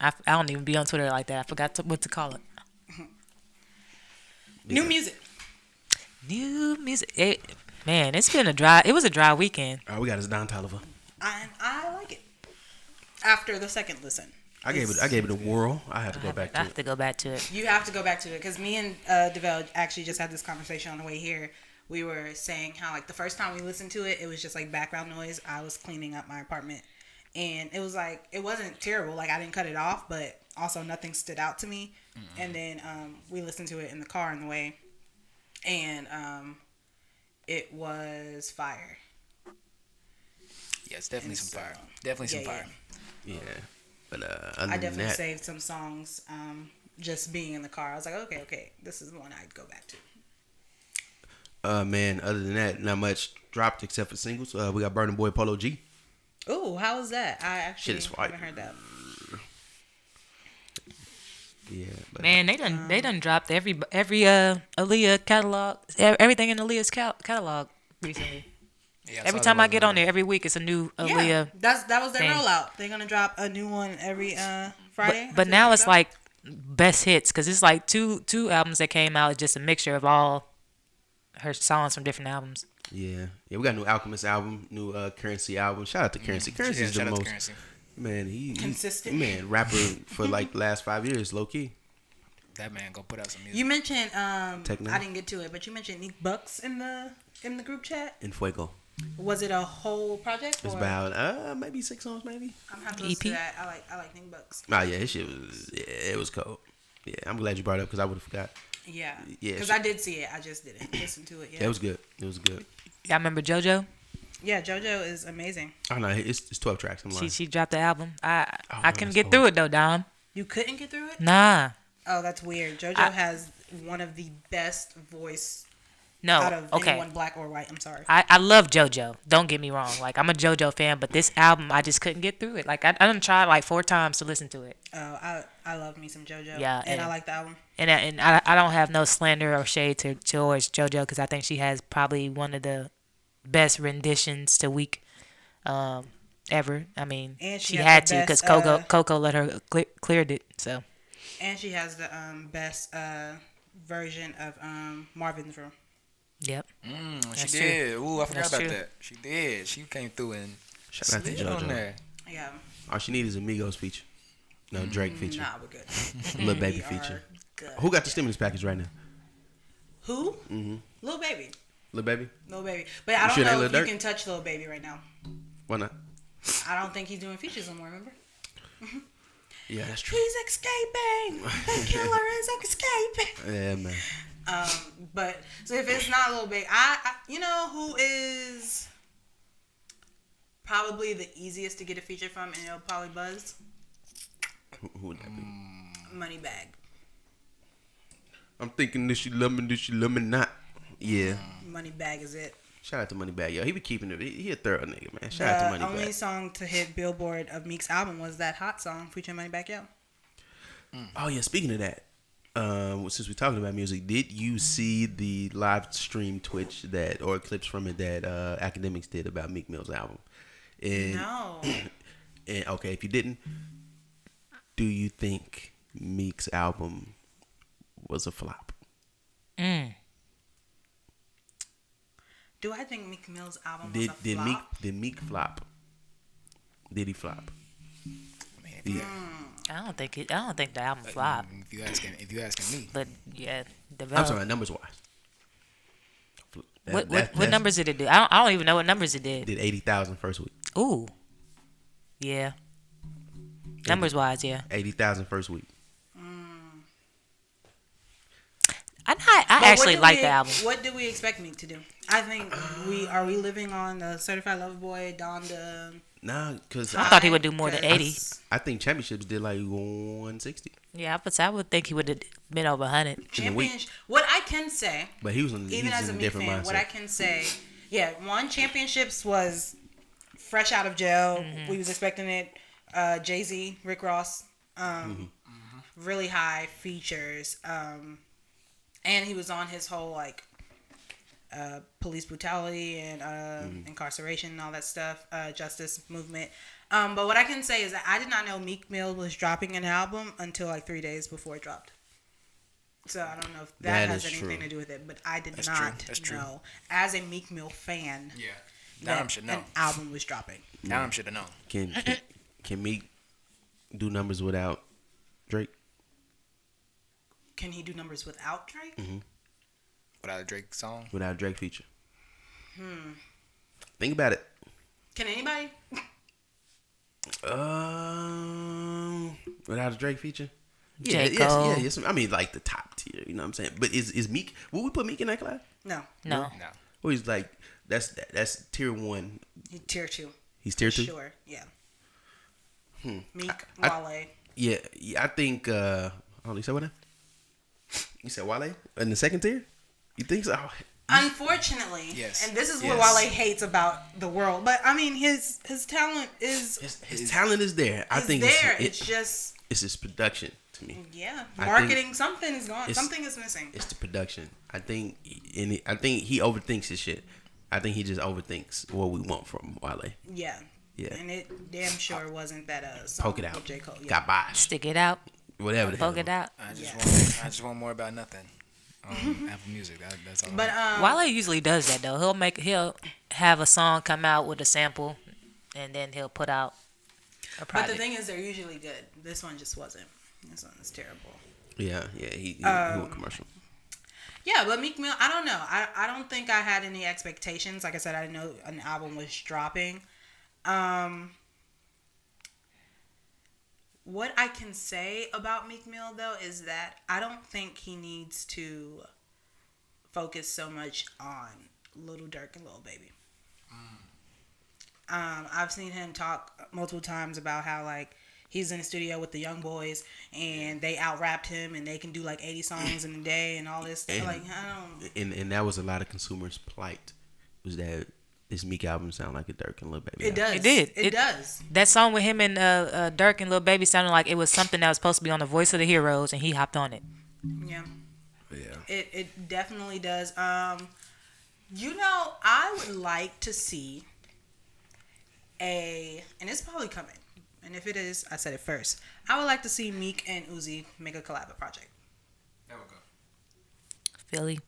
I don't even be on Twitter like that. I forgot what to call it.
New music.
New music. Man, it's been it was a dry weekend.
All right, we got is Don Toliver.
I like it. After the second listen.
I gave it a whirl. I have to go back
I
to
have
it.
to go back to it.
You have to go back to it because me and Davell actually just had this conversation on the way here. We were saying how like the first time we listened to it, it was just like background noise. I was cleaning up my apartment, and it was like it wasn't terrible. Like I didn't cut it off, but also nothing stood out to me. Mm-hmm. And then we listened to it in the car on the way, and it was fire.
Yeah, it's definitely some fire. Definitely some fire.
Yeah. But other
I
than
definitely
that,
saved some songs just being in the car. I was like, okay, this is one I'd go back to.
man, other than that, not much dropped except for singles. We got Burna Boy Polo G.
Ooh, how was that? I actually haven't heard that.
Yeah, but
Man, they done dropped every Aaliyah catalog, everything in Aaliyah's catalog recently.
Yeah,
Every time I get on there, every week it's a new Aaliyah.
Yeah, that was their
thing.
rollout. They're gonna drop a new one every Friday.
But now it's like best hits because it's like two albums that came out. It's just a mixture of all her songs from different albums.
yeah, we got a new Alchemist album, new Currency album. Shout out to Currency. Currency is the most
Currency.
man. He
Consistent.
man, rapper for like the last 5 years, low key.
That man go put out some music.
You mentioned
Techno.
I didn't get to it, but you mentioned Nick Bucks in the group chat.
In Fuego.
Was it a whole project?
It's
or?
about maybe 6 songs, maybe.
I'm happy to listen to that. I like Nick Bucks.
Oh yeah, his shit was it was cold. Yeah, I'm glad you brought it up because I would have forgot.
Yeah,
Yeah,
because
she-
I did see it. I just didn't listen to it yet.
Yeah, it was good. It was good.
Y'all remember JoJo?
Yeah, JoJo is amazing.
Oh no, it's 12 tracks. I'm lying.
She dropped the album. I
no,
couldn't
that's
get
old.
through it though, Dom.
You couldn't get through it?
Nah.
Oh, that's weird. JoJo has one of the best voice
No,
out of
okay.
anyone black or white. I'm sorry.
I love JoJo. Don't get me wrong. Like, I'm a JoJo fan, but this album, I just couldn't get through it. Like, I done tried like 4 times to listen to it.
Oh, I love me some JoJo.
Yeah,
and I like the album.
And I don't have no slander or shade towards JoJo because I think she has probably one of the best renditions to Week ever. I mean,
And
she
has
had
the
to because
best,
Coco let her cleared it. So
And she has the best version of Marvin's Room.
yep.
She
That's
did.
true.
Ooh, I forgot
That's
about
true.
that. She did. She came through and
Shout out to
slid on
JoJo.
there.
Yeah.
All she needs is a Migos feature. No, Drake feature.
Nah, we're good.
Lil Baby
We
feature.
are good.
Who got the stimulus package right now?
Who? Lil Baby.
Lil Baby?
Lil Baby. But I don't
sure it ain't
know if
Lil
you
Durk?
can touch Lil Baby right now.
Why not?
I don't think he's doing features anymore, remember?
Yeah, that's true.
He's escaping. The killer is escaping.
Yeah, man.
But so if it's not Lil Baby, I you know who is probably the easiest to get a feature from, and it'll probably buzz?
Who would that be?
Moneybag.
I'm thinking this she love me not. Yeah.
Moneybag is it.
Shout out to Moneybag, yo. He be keeping it. He a thorough nigga, man. Shout out
The
to
only
Moneybag.
song to hit Billboard of Meek's album was that Hot song featuring Moneybag Yo.
Oh yeah, speaking of that, since we're talking about music, did you see the live stream Twitch that or clips from it that Academics did about Meek Mill's album? And,
No.
And okay, if you didn't, do you think Meek's album was a flop?
Do I think Meek Mill's album was a
Did
flop?
Meek flop? Did he flop?
Man,
I don't think the album flopped.
if you asking me,
But yeah,
I'm sorry, numbers wise.
What numbers did it do? I don't even know what numbers it did.
Did 80,000 first week?
Ooh, yeah. Numbers wise, yeah.
80,000 first week.
I
But
actually
what do
like
we-
the album.
What do we expect Meek to do? I think are we living on the Certified Lover Boy, Donda?
Nah, because
I thought he would do more than 80.
I think championships did like 160.
Yeah, I would think he would have been over 100.
Championship. What I can say,
But he was in,
even as a
in a
Meek
different
fan,
mindset.
what I can say, yeah, one championships was fresh out of jail. We was expecting it. Jay-Z, Rick Ross, really high features. And he was on his whole like police brutality and incarceration and all that stuff, justice movement. But what I can say is that I did not know Meek Mill was dropping an album until like 3 days before it dropped. So I don't know if that has
is
anything
true.
to do with it, but I did
That's
not
true. That's true.
know as a Meek Mill fan
yeah,
that
Dom should know.
an album was dropping.
Dom should have known.
Can Meek do numbers without Drake?
Can he do numbers without Drake?
Without a Drake song,
Without a Drake feature? Think about it.
Can anybody?
Without a Drake feature?
J. Cole.
Yes. I mean, like the top tier. You know what I'm saying? But is Meek? Would we put Meek in that class?
No.
No.
no.
Well, he's like that's tier 1.
He tier 2.
He's tier 2.
Sure. Yeah. Meek, Wale.
Yeah. I think. You said what now? You said Wale in the second tier? You think so?
Unfortunately,
Yes.
and this is what
Yes.
Wale hates about the world. But I mean, his talent is
His talent is there. I think
there.
it's
Just
his production to me.
yeah,
I
marketing.
think
Something is gone.
it's-
Something is missing.
It's the production. I think he overthinks his shit. I think he just overthinks what we want from Wale.
Yeah.
Yeah.
And it damn sure wasn't that song
Poke it
with
out.
J. Cole. Yeah.
Got by.
Stick it out.
Whatever. the hell.
Poke it out.
I just
Yes.
want more about nothing. Apple Music. That's all.
But
Wale usually does that though. He'll have a song come out with a sample, and then he'll put out a
but
project.
the thing is, they're usually good. This one just wasn't. This one is terrible.
Yeah. He went commercial.
Yeah, but Meek Mill, I don't know. I don't think I had any expectations. Like I said, I didn't know an album was dropping. What I can say about Meek Mill, though, is that I don't think he needs to focus so much on Lil Durk and Lil Baby. I've seen him talk multiple times about how, like, he's in the studio with the young boys and they out rapped him and they can do like 80 songs in a day and all this stuff. Like, I don't.
And that was a lot of consumers' plight. Was that this Meek album sound like a Dirk and Lil Baby?
It does.
It did.
It does.
That song with him and Dirk and Lil Baby sounded like it was something that was supposed to be on The Voice of the Heroes, and he hopped on it.
Yeah.
Yeah.
It definitely does. You know, I would like to see and it's probably coming. And if it is, I said it first. I would like to see Meek and Uzi make a collab project.
That would go.
Philly.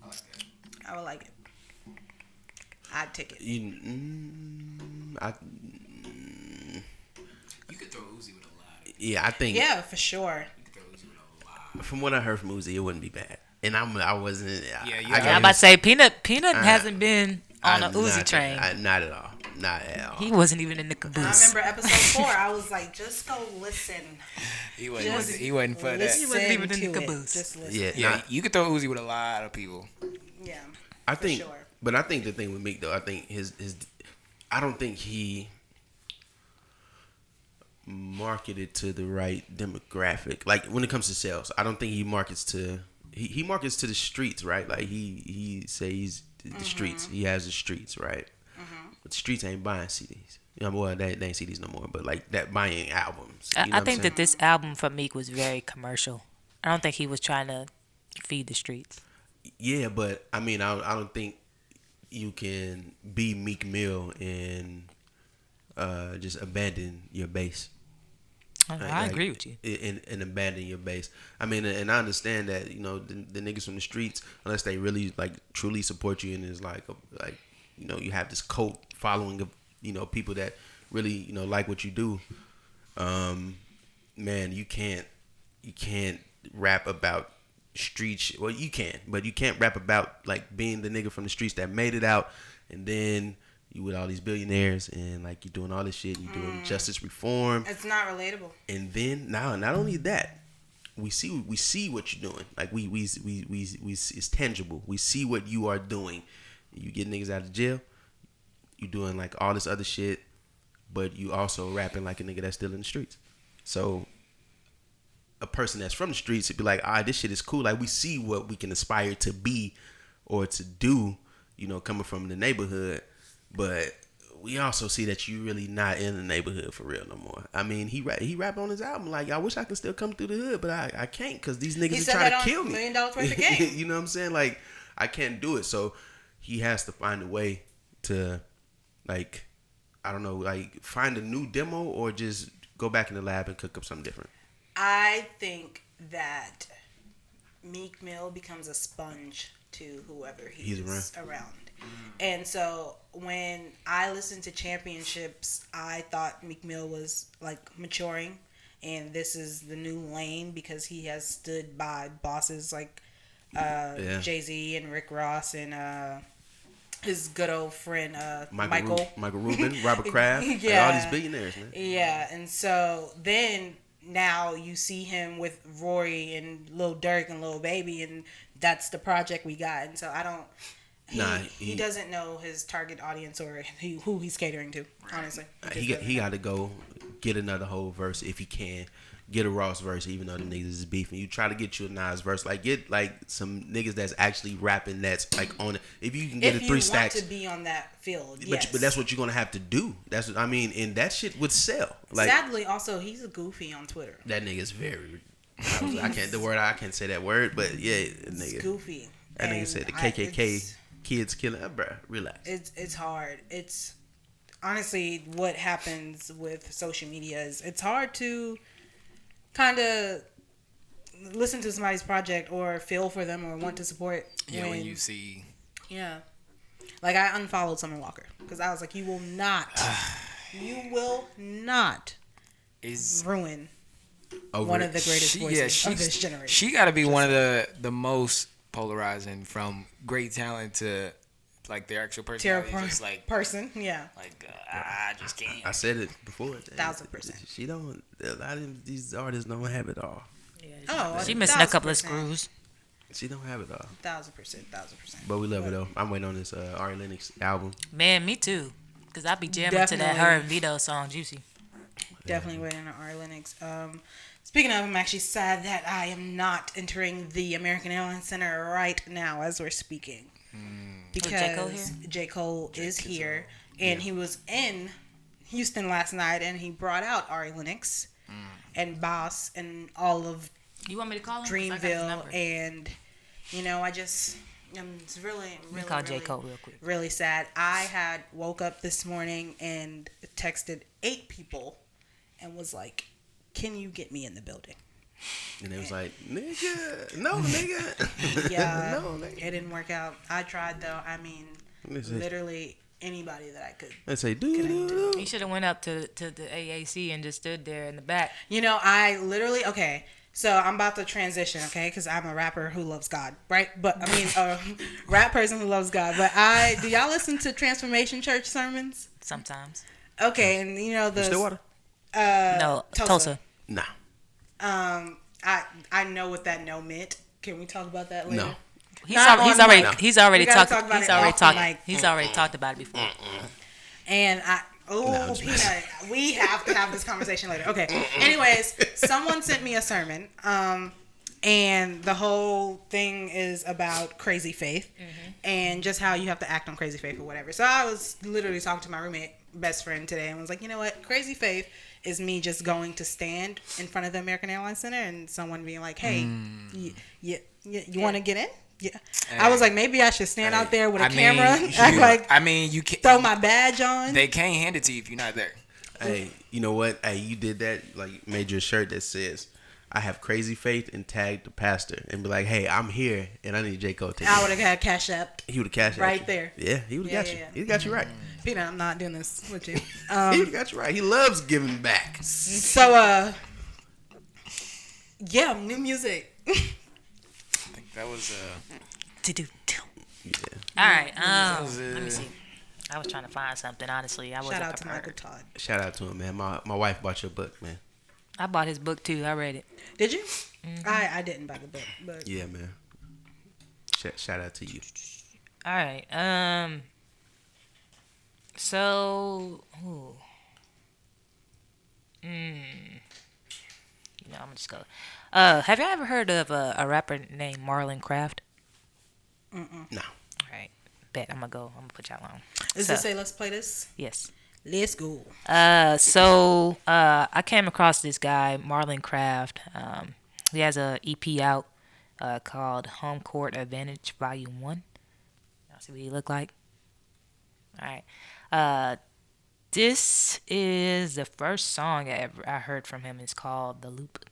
I like that.
I would like it. I'd take it.
You could throw Uzi with a lot.
Yeah, I think.
Yeah, for sure.
You could throw Uzi with a lot.
From what I heard from Uzi, it wouldn't be bad. And I wasn't.
I'm about to say Peanut hasn't been on an Uzi train.
Not at all. Not at all.
He wasn't even in the
I
caboose.
remember episode 4. I was like, just go listen.
He wasn't for that.
Listen
He wasn't even in the
to it.
caboose.
Just listen.
Yeah,
Yeah, you could throw Uzi with a lot of people.
Yeah.
I think,
sure.
But I think the thing with Meek though, I think his I don't think he marketed to the right demographic. Like when it comes to sales, I don't think he markets to he markets to the streets, right? Like he says the streets. He has the streets, right? But the streets ain't buying CDs. You know, well, they ain't CDs no more. But like that buying albums. You know
I
what
think
I'm
that this album for Meek was very commercial. I don't think he was trying to feed the streets.
Yeah, but I mean, I don't think you can be Meek Mill and just abandon your base.
I agree with you.
And abandon your base. I mean, and I understand that, you know, the niggas from the streets, unless they really like truly support you and is like you know, you have this cult following of, you know, people that really, you know, like what you do. Man, you can't rap about street shit. Well, you can, but you can't rap about like being the nigga from the streets that made it out, and then you with all these billionaires and like you're doing all this shit, you're doing justice reform.
It's not relatable.
And then now, not only that, we see what you're doing. Like we it's tangible. We see what you are doing. You get niggas out of jail. You doing like all this other shit, but you also rapping like a nigga that's still in the streets. So a person that's from the streets would be like, this shit is cool. Like we see what we can aspire to be or to do, you know, coming from the neighborhood. But we also see that you really not in the neighborhood for real no more. I mean, he rap on his album like, I wish I could still come through the hood, but I can't because these niggas are trying to kill me.
$1 million worth of game.
You know what I'm saying? Like, I can't do it. So he has to find a way to, like, I don't know, like find a new demo or just go back in the lab and cook up something different.
I think that Meek Mill becomes a sponge to whoever he's around. And so when I listened to Championships, I thought Meek Mill was like maturing, and this is the new lane because he has stood by bosses like Jay-Z and Rick Ross and his good old friend Michael
Rubin, Robert Kraft, like all these billionaires, man.
Yeah, and so then now you see him with Rory and Lil Durk and Lil Baby, and that's the project we got. And so I don't. He doesn't know his target audience or who he's catering to. Honestly,
he got to go get another whole verse if he can. Get a Ross verse, even though the niggas is beefing. You try to get you a Nas verse, like get like some niggas that's actually rapping. That's like on it. If you can get
if
a 3
you
stacks,
want to be on that field,
but that's what you're gonna have to do. That's what I mean, and that shit would sell. Like,
sadly, also he's a goofy on Twitter.
That nigga's very. I can't say that word, but yeah, nigga.
It's goofy.
That nigga said the KKK kids killing. Bruh, relax.
It's hard. It's honestly what happens with social media is it's hard to kind of listen to somebody's project or feel for them or want to support.
When you see.
Yeah. Like I unfollowed Summer Walker because I was like, you will not ruin one of the greatest voices of this generation.
She got to be one of the most polarizing from great talent to like their actual personality. Just like
person, yeah.
Like I just can't.
I said it before.
1,000%.
She don't. A lot of these artists don't have it all.
Yeah,
she missing a couple of screws.
She don't have it all.
1,000%.
But we love her though. I'm waiting on this Ari Lennox album.
Man, me too. Cause I be jamming to that her and Vito song, Juicy.
Definitely waiting on Ari Lennox. Speaking of, I'm actually sad that I am not entering the American Airlines Center right now as we're speaking. Because J. Cole is here. And he was in Houston last night, and he brought out Ari Lennox and Boss and all of
You want me to call him?
Dreamville. And, I'm really
call J. Cole real quick.
Really sad. I had woke up this morning and texted 8 people and was like, can you get me in the building?
And it was like, nigga, no, nigga.
Yeah,
no, nigga.
It didn't work out. I tried, though. I mean, literally anybody that I could.
Let's say, dude.
You should have went up to the AAC and just stood there in the back.
I literally, okay, so I'm about to transition, okay, because I'm a rapper who loves God, right? But, I mean, a rap person who loves God. But do y'all listen to Transformation Church sermons?
Sometimes.
Okay, and the...
Stillwater?
No, Tulsa.
Nah.
I know what that no meant. Can we talk about that later?
No.
He's already talked about it before.
And Peanut, we have to have this conversation later. Okay. Anyways, someone sent me a sermon, and the whole thing is about crazy faith and just how you have to act on crazy faith or whatever. So I was literally talking to my roommate, best friend today, and was like, you know what? Crazy faith is me just going to stand in front of the American Airlines Center and someone being like, hey, you want to get in? Yeah. Hey, I was like, maybe I should stand out there with a camera.
You can't
throw my badge on.
They can't hand it to you if you're not there.
Hey, you know what? Hey, you did that, like, made your shirt that says, I have crazy faith, and tagged the pastor and be like, hey, I'm here and I need J. Cole to
I would have had Cash App.
He would have cashed
right there.
Yeah, he would have got you. Yeah. He got you right.
Peanut, I'm not doing this with you.
He would have got you right. He loves giving back.
So, yeah, new music.
I think that was
Yeah. All right. Let me see. I was trying to find something. Honestly, I wasn't
Shout out
prepared.
to Michael Todd.
Shout out to him, man. My wife bought your book, man.
I bought his book too. I read it.
Did you? I didn't buy the book, but
yeah, man. Shout out to you.
All right. So, I'm gonna just go. Have you ever heard of a rapper named Marlon Craft?
No.
All right. Bet I'm gonna put y'all on.
Is this say let's play this?
Yes.
Let's go.
So I came across this guy, Marlon Craft. He has a EP out called Home Court Advantage Volume 1. Y'all see what he look like? All right. This is the first song I heard from him. It's called The Loop.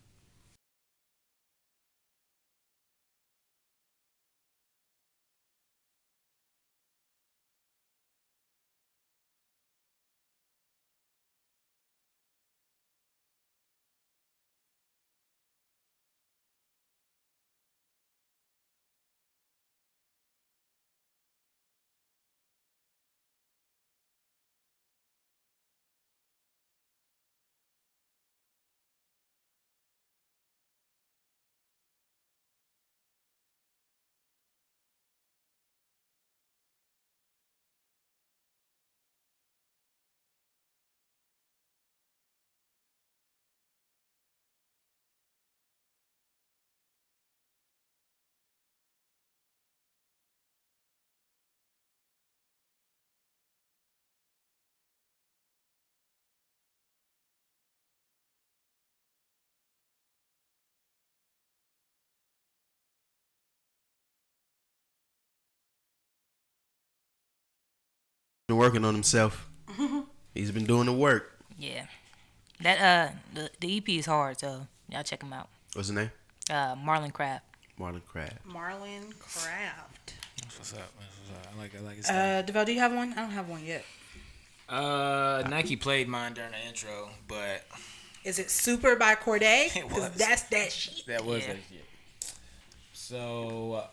Been working on himself. He's been doing the work.
Yeah. That the EP is hard, so y'all check him out.
What's his name?
Marlon Craft.
Marlon Craft.
Marlon Craft.
That's what's up. I like his stuff.
Davell, do you have one? I don't have one yet.
Nike played mine during the intro, but
is it Super by Corday?
It was.
That's that shit.
That was that shit. So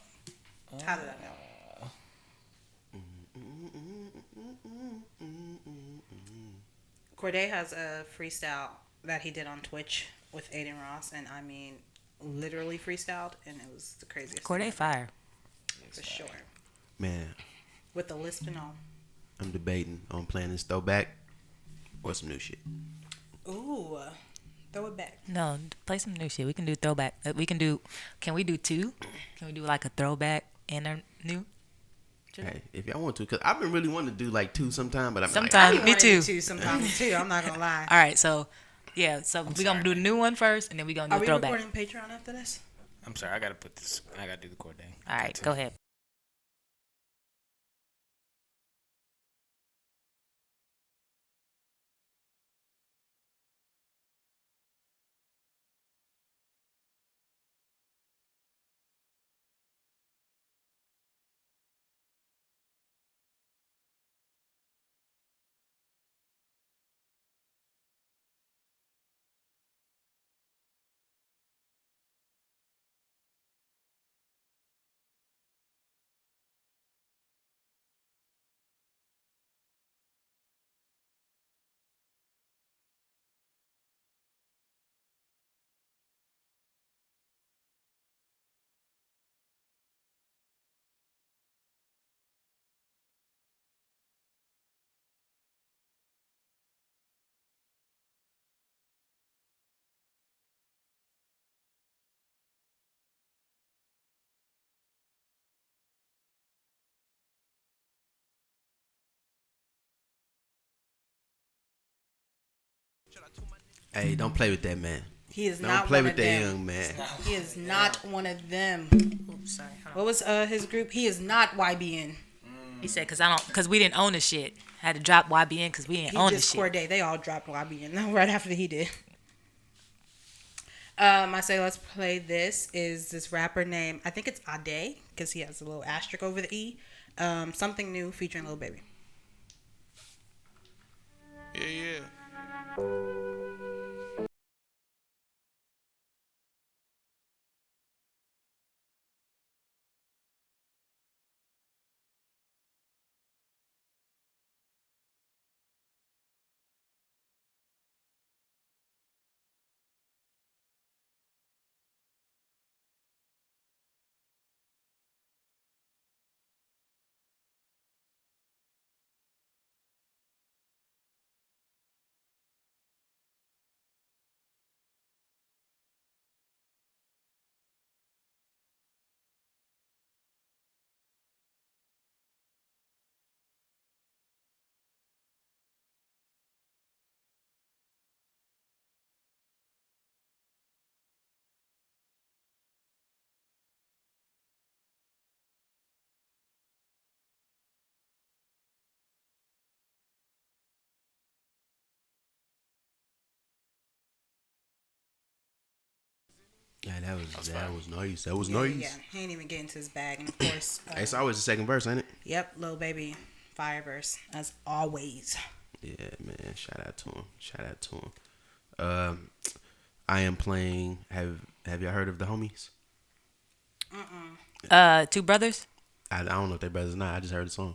how did I know? Corday has a freestyle that he did on Twitch with Aiden Ross, and I mean, literally freestyled, and it was the craziest.
Corday fire.
For sure.
Man.
With the lisp and all.
I'm debating on playing this throwback or some new shit.
Ooh, throw it back.
No, play some new shit. We can do throwback. Can we do two? Can we do like a throwback and a new?
Hey, if y'all want to, because I've been really wanting to do like two sometime, but I'm
Sometime.
like,
Me too.
Sometimes too. I'm not gonna lie.
All right, so yeah, so we're gonna do the new one first, and then we're gonna do
Are we
throwback.
recording Patreon after this?
I'm sorry, I gotta do the court thing.
All right, go ahead.
hey, don't play with that man.
He is
Don't
not
play
one
with
of
that
them.
young man.
He is not one of them.
Oops, sorry. Hold on.
What was his group? He is not YBN.
He said, cause we didn't own the shit. Had to drop YBN because we didn't
He
own the
just
shit.
Corday. They all dropped YBN right after he did. I say let's play this. Is this rapper name? I think it's Ade because he has a little asterisk over the E. Something new featuring Lil Baby.
Yeah.
Yeah, that was nice. That was
Yeah,
nice.
yeah. He ain't even get into his bag, and of course,
It's always the second verse, ain't it?
yep, Lil Baby, fire verse as always.
Yeah, man. Shout out to him. I am playing. Have y'all heard of the homies?
Two brothers.
I don't know if they're brothers or not. I just heard the song.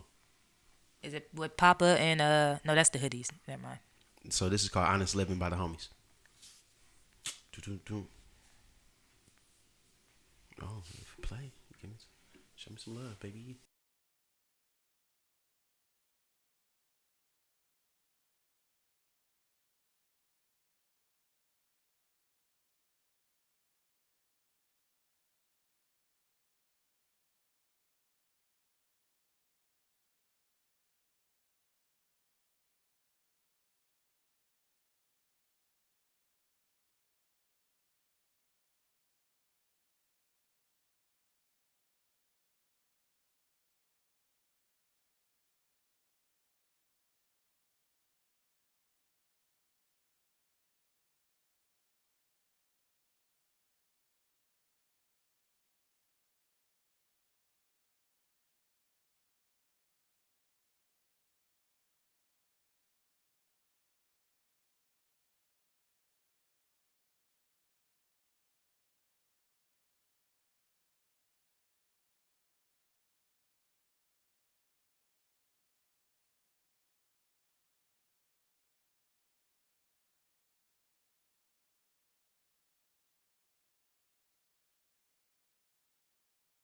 Is it with Papa and no, that's the hoodies. Never mind.
So this is called Honest Living by the Homies. Doo-doo-doo. Oh, if you play, show me some love, baby.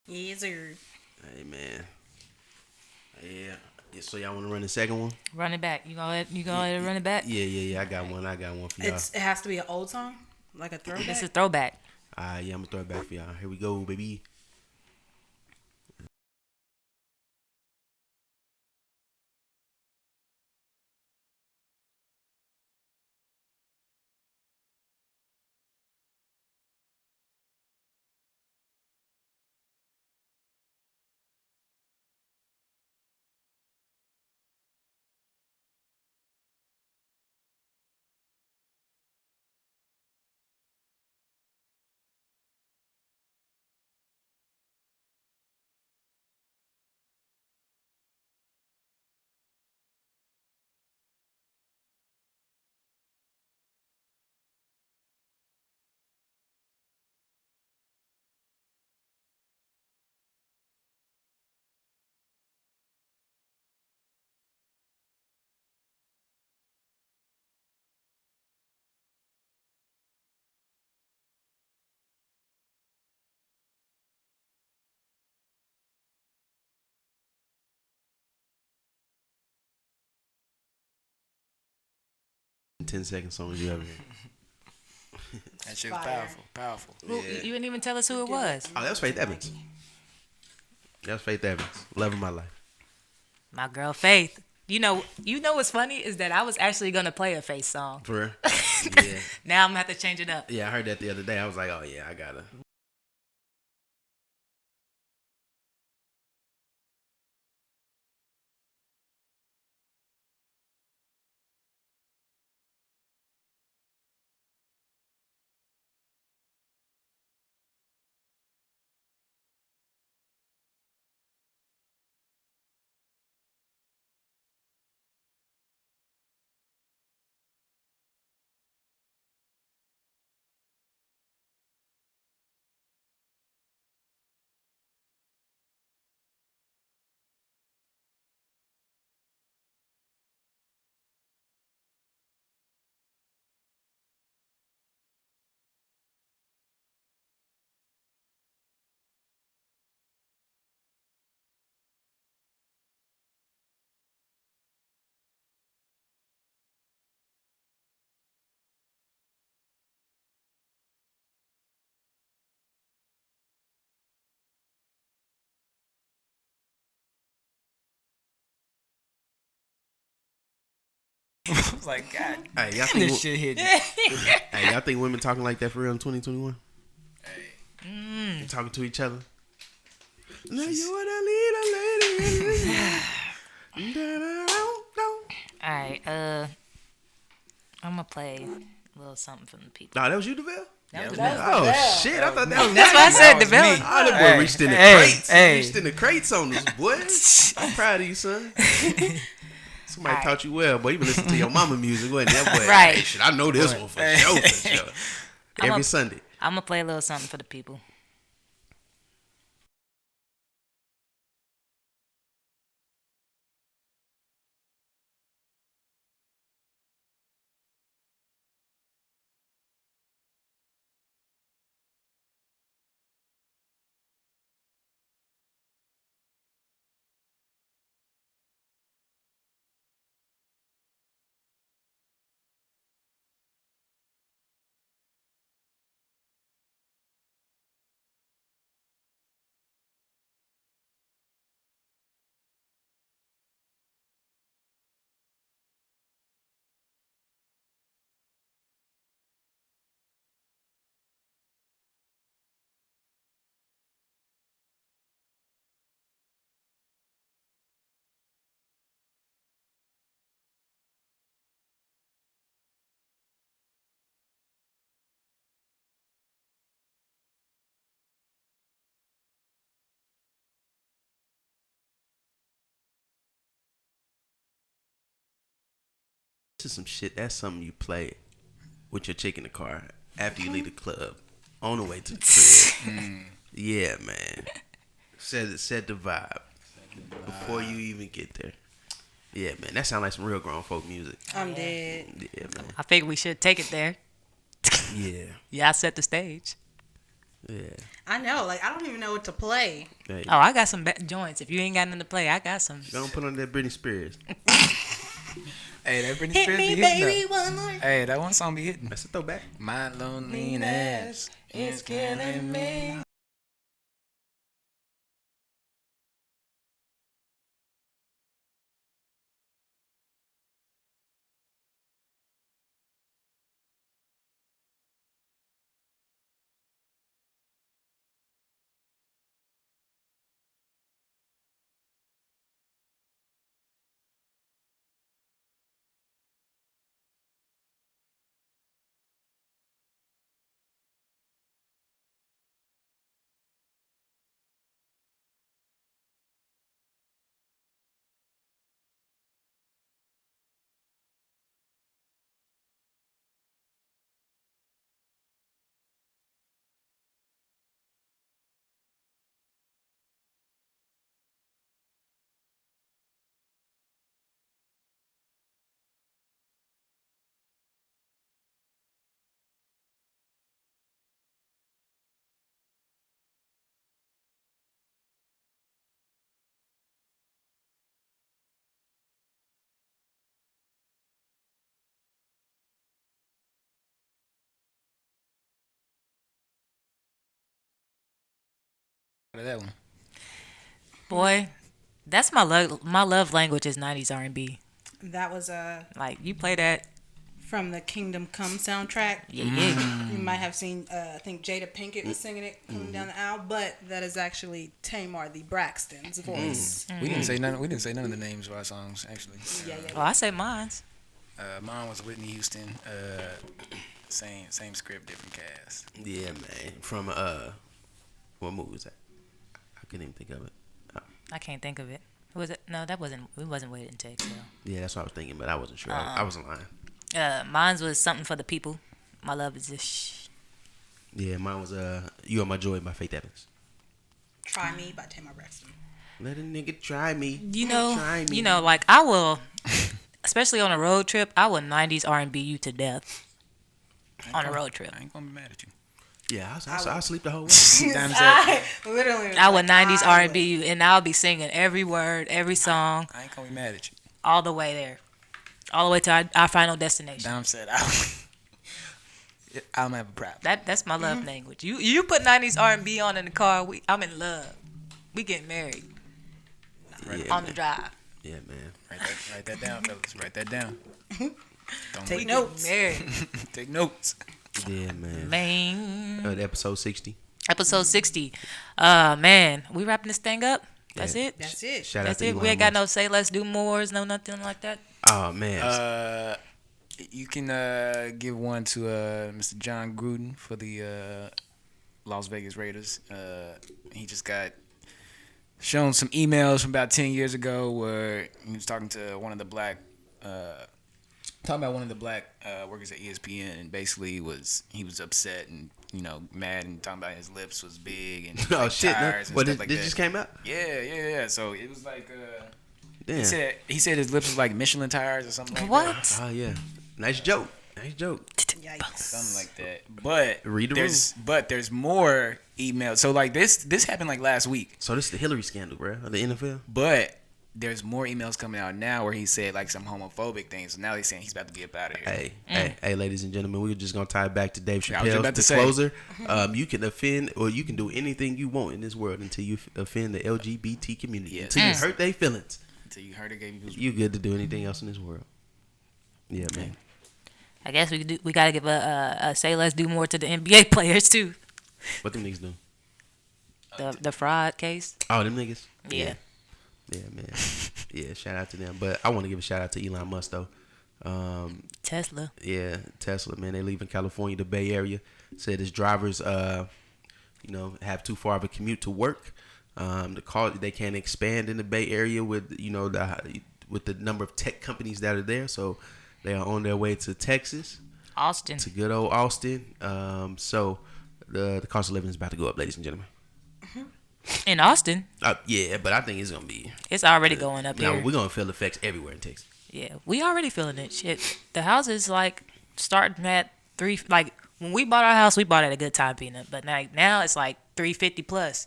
Yes, sir.
Hey man. Yeah. Yeah, so y'all want to run the second one?
Run it back. You gonna let it run it back?
Yeah. I got one for y'all.
It has to be an old song, like a throwback.
It's a throwback.
Yeah, I'm gonna throw it back for y'all. Here we go, baby. In 10 second songs you ever heard.
That shit was powerful.
You didn't even tell us who it was.
Oh, that was Faith Evans. Love of my life.
My girl Faith. You know what's funny is that I was actually gonna play a Faith song.
For real? Yeah.
Now I'm gonna have to change it up.
Yeah, I heard that the other day. I was like, oh yeah, I gotta.
I was like, God,
Hey, y'all
this
think,
shit hit.
hey, y'all think women talking like that for real in 2021?
Hey,
They talking to each other. Now you wanna lead a lady.
All right. I'm gonna play a little something from the people.
Nah, that was you, Davell?
That was
Oh shit! I thought that was
That's why I said
was
Davell.
me.
Oh, that boy reached in the
Hey,
crates.
hey.
He reached in the crates on this, boy. I'm proud of you, son. Somebody
All
taught you well, boy. You been listening to your mama music, wasn't you? That boy,
Right.
Hey, shit, I know this one for sure, for sure. Every Sunday.
I'm gonna play a little something for the people.
This is some shit. That's something you play with your chick in the car after you leave the club on the way to the crib. Yeah, man. Set the vibe before you even get there. Yeah, man. That sounds like some real grown folk music.
I'm dead.
Yeah, man.
I think we should take it there.
Yeah.
Yeah, I set the stage.
Yeah.
I know. Like, I don't even know what to play.
Hey,
Oh, I got some joints. If you ain't got nothing to play, I got some.
don't put on that Britney Spears.
Hey, that Britney
Hit
Spears
me,
be hitting
baby,
though.
one more.
Hey, that one song be hitting.
That's a throwback.
My loneliness is killing me. That one.
Boy, that's my love language is 90s R&B.
That was
Like, you play that.
from the Kingdom Come soundtrack.
Yeah, yeah.
You might have seen, I think Jada Pinkett was singing it coming down the aisle, but that is actually Tamar the Braxton's voice.
We didn't say none. We didn't say none of the names of our songs actually.
Oh, I say mine's.
Mine was Whitney Houston. Same script, different cast.
Yeah, man. From what movie was that? I couldn't even think of it.
I can't think of it. Was it? No, that wasn't. We wasn't waiting to text.
Yeah, that's what I was thinking, but I wasn't sure. I wasn't lying.
Mine's was something for the people. My love is just.
Yeah, mine was "You Are My Joy" by Faith Evans.
Try Me by Tamar Braxton.
Let a nigga try me.
Try me. Like I will, especially on a road trip. I will 90s R&B you to death. On a road trip.
I ain't gonna be mad at you.
Yeah, I'll sleep the whole way.
Literally.
I would 90s R&B you, and I'll be singing every word, every song,
I ain't gonna be mad at you.
all the way there, all the way to our final destination.
Dom said I don't have a problem.
That's my love language. You put 90s R&B on in the car, I'm in love. We getting married
Yeah,
on the drive.
yeah, man.
Write that down, fellas. Write that down.
Take
We
notes.
getting married,
Take notes.
Yeah, man.
man.
Episode 60.
Episode 60. Man, we wrapping this thing up. That's
Yeah.
it.
That's it.
Shout
That's
out to
it.
Elon
We ain't got no
Musk.
say let's do mores, no nothing like that.
Oh man.
You can give one to Mr. John Gruden for the Las Vegas Raiders. He just got shown some emails from about 10 years ago where he was talking to one of the black workers at ESPN, and basically he was upset and mad and talking about his lips was big and
Oh
like,
shit! No.
tires and
What
stuff
this
like that.
just came out?
Yeah. So it was like
Damn.
he said his lips was like Michelin tires or something like
What?
that.
Oh yeah. Nice joke.
Yikes.
Something like that. But
Read the
there's more emails. So like this happened like last week.
So this is the Hillary scandal, bro, of the NFL.
But there's more emails coming out now where he said like some homophobic things. So now he's saying he's about to be up out of here.
Hey, ladies and gentlemen, we're just gonna tie it back to Dave
Yeah, I was
Chappelle's
about to say.
disclosure. You can offend or you can do anything you want in this world until you offend the LGBT community.
Yes.
Until you hurt their feelings,
Until you heard it gave you.
you good to do anything else in this world. Yeah, man.
I guess we gotta give a say let's do more to the NBA players too.
What them niggas do?
The fraud case.
Oh, them niggas.
Yeah.
Yeah, man. Yeah, shout out to them. But I want to give a shout out to Elon Musk though.
Tesla.
Yeah, Tesla, man. They leaving California, the Bay Area. Said his drivers, have too far of a commute to work. They can't expand in the Bay Area with with the number of tech companies that are there. So they are on their way to Texas,
Austin.
to good old Austin. So the cost of living is about to go up, ladies and gentlemen.
In Austin.
Yeah, but I think it's gonna be.
It's already going up
Now
here.
we're gonna feel effects everywhere in Texas.
Yeah, we already feeling it. Shit, the houses like starting at when we bought our house, we bought it at a good time, Peanut. But now it's like $350 plus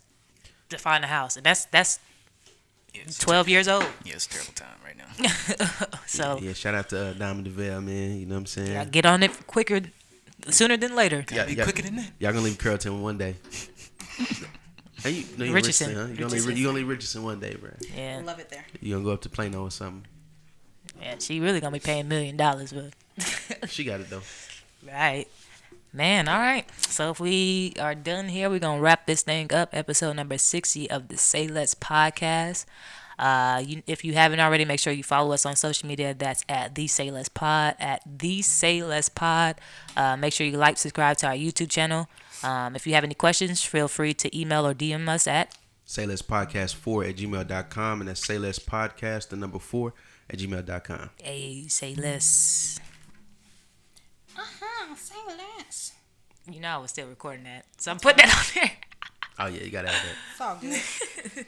to find a house, and that's 12 years old.
Yeah, it's a terrible time right now.
So
yeah, shout out to Diamond Davell, man. You know what I'm saying?
yeah, get on it quicker, sooner than later.
Gotta be quicker than that.
Y'all gonna leave Carrollton one day. Hey, you
Richardson.
huh? You gonna leave Richardson one day, bro.
Yeah,
Love it there.
You gonna go up to Plano or something?
yeah, she really gonna be paying $1 million, but
She got it though.
right. Man, all right. So if we are done here, we're going to wrap this thing up. Episode number 60 of the Sayless podcast. If you haven't already, make sure you follow us on social media. That's at The Sayless Pod, make sure you like, subscribe to our YouTube channel. If you have any questions, feel free to email or DM us at
SaylessPodcast4@gmail.com, and that's SaylessPodcast 4@gmail.com.
Hey, Sayless.
Say less.
You know I was still recording that, so I'm putting that on there.
Oh yeah, you gotta have that.
It's all good.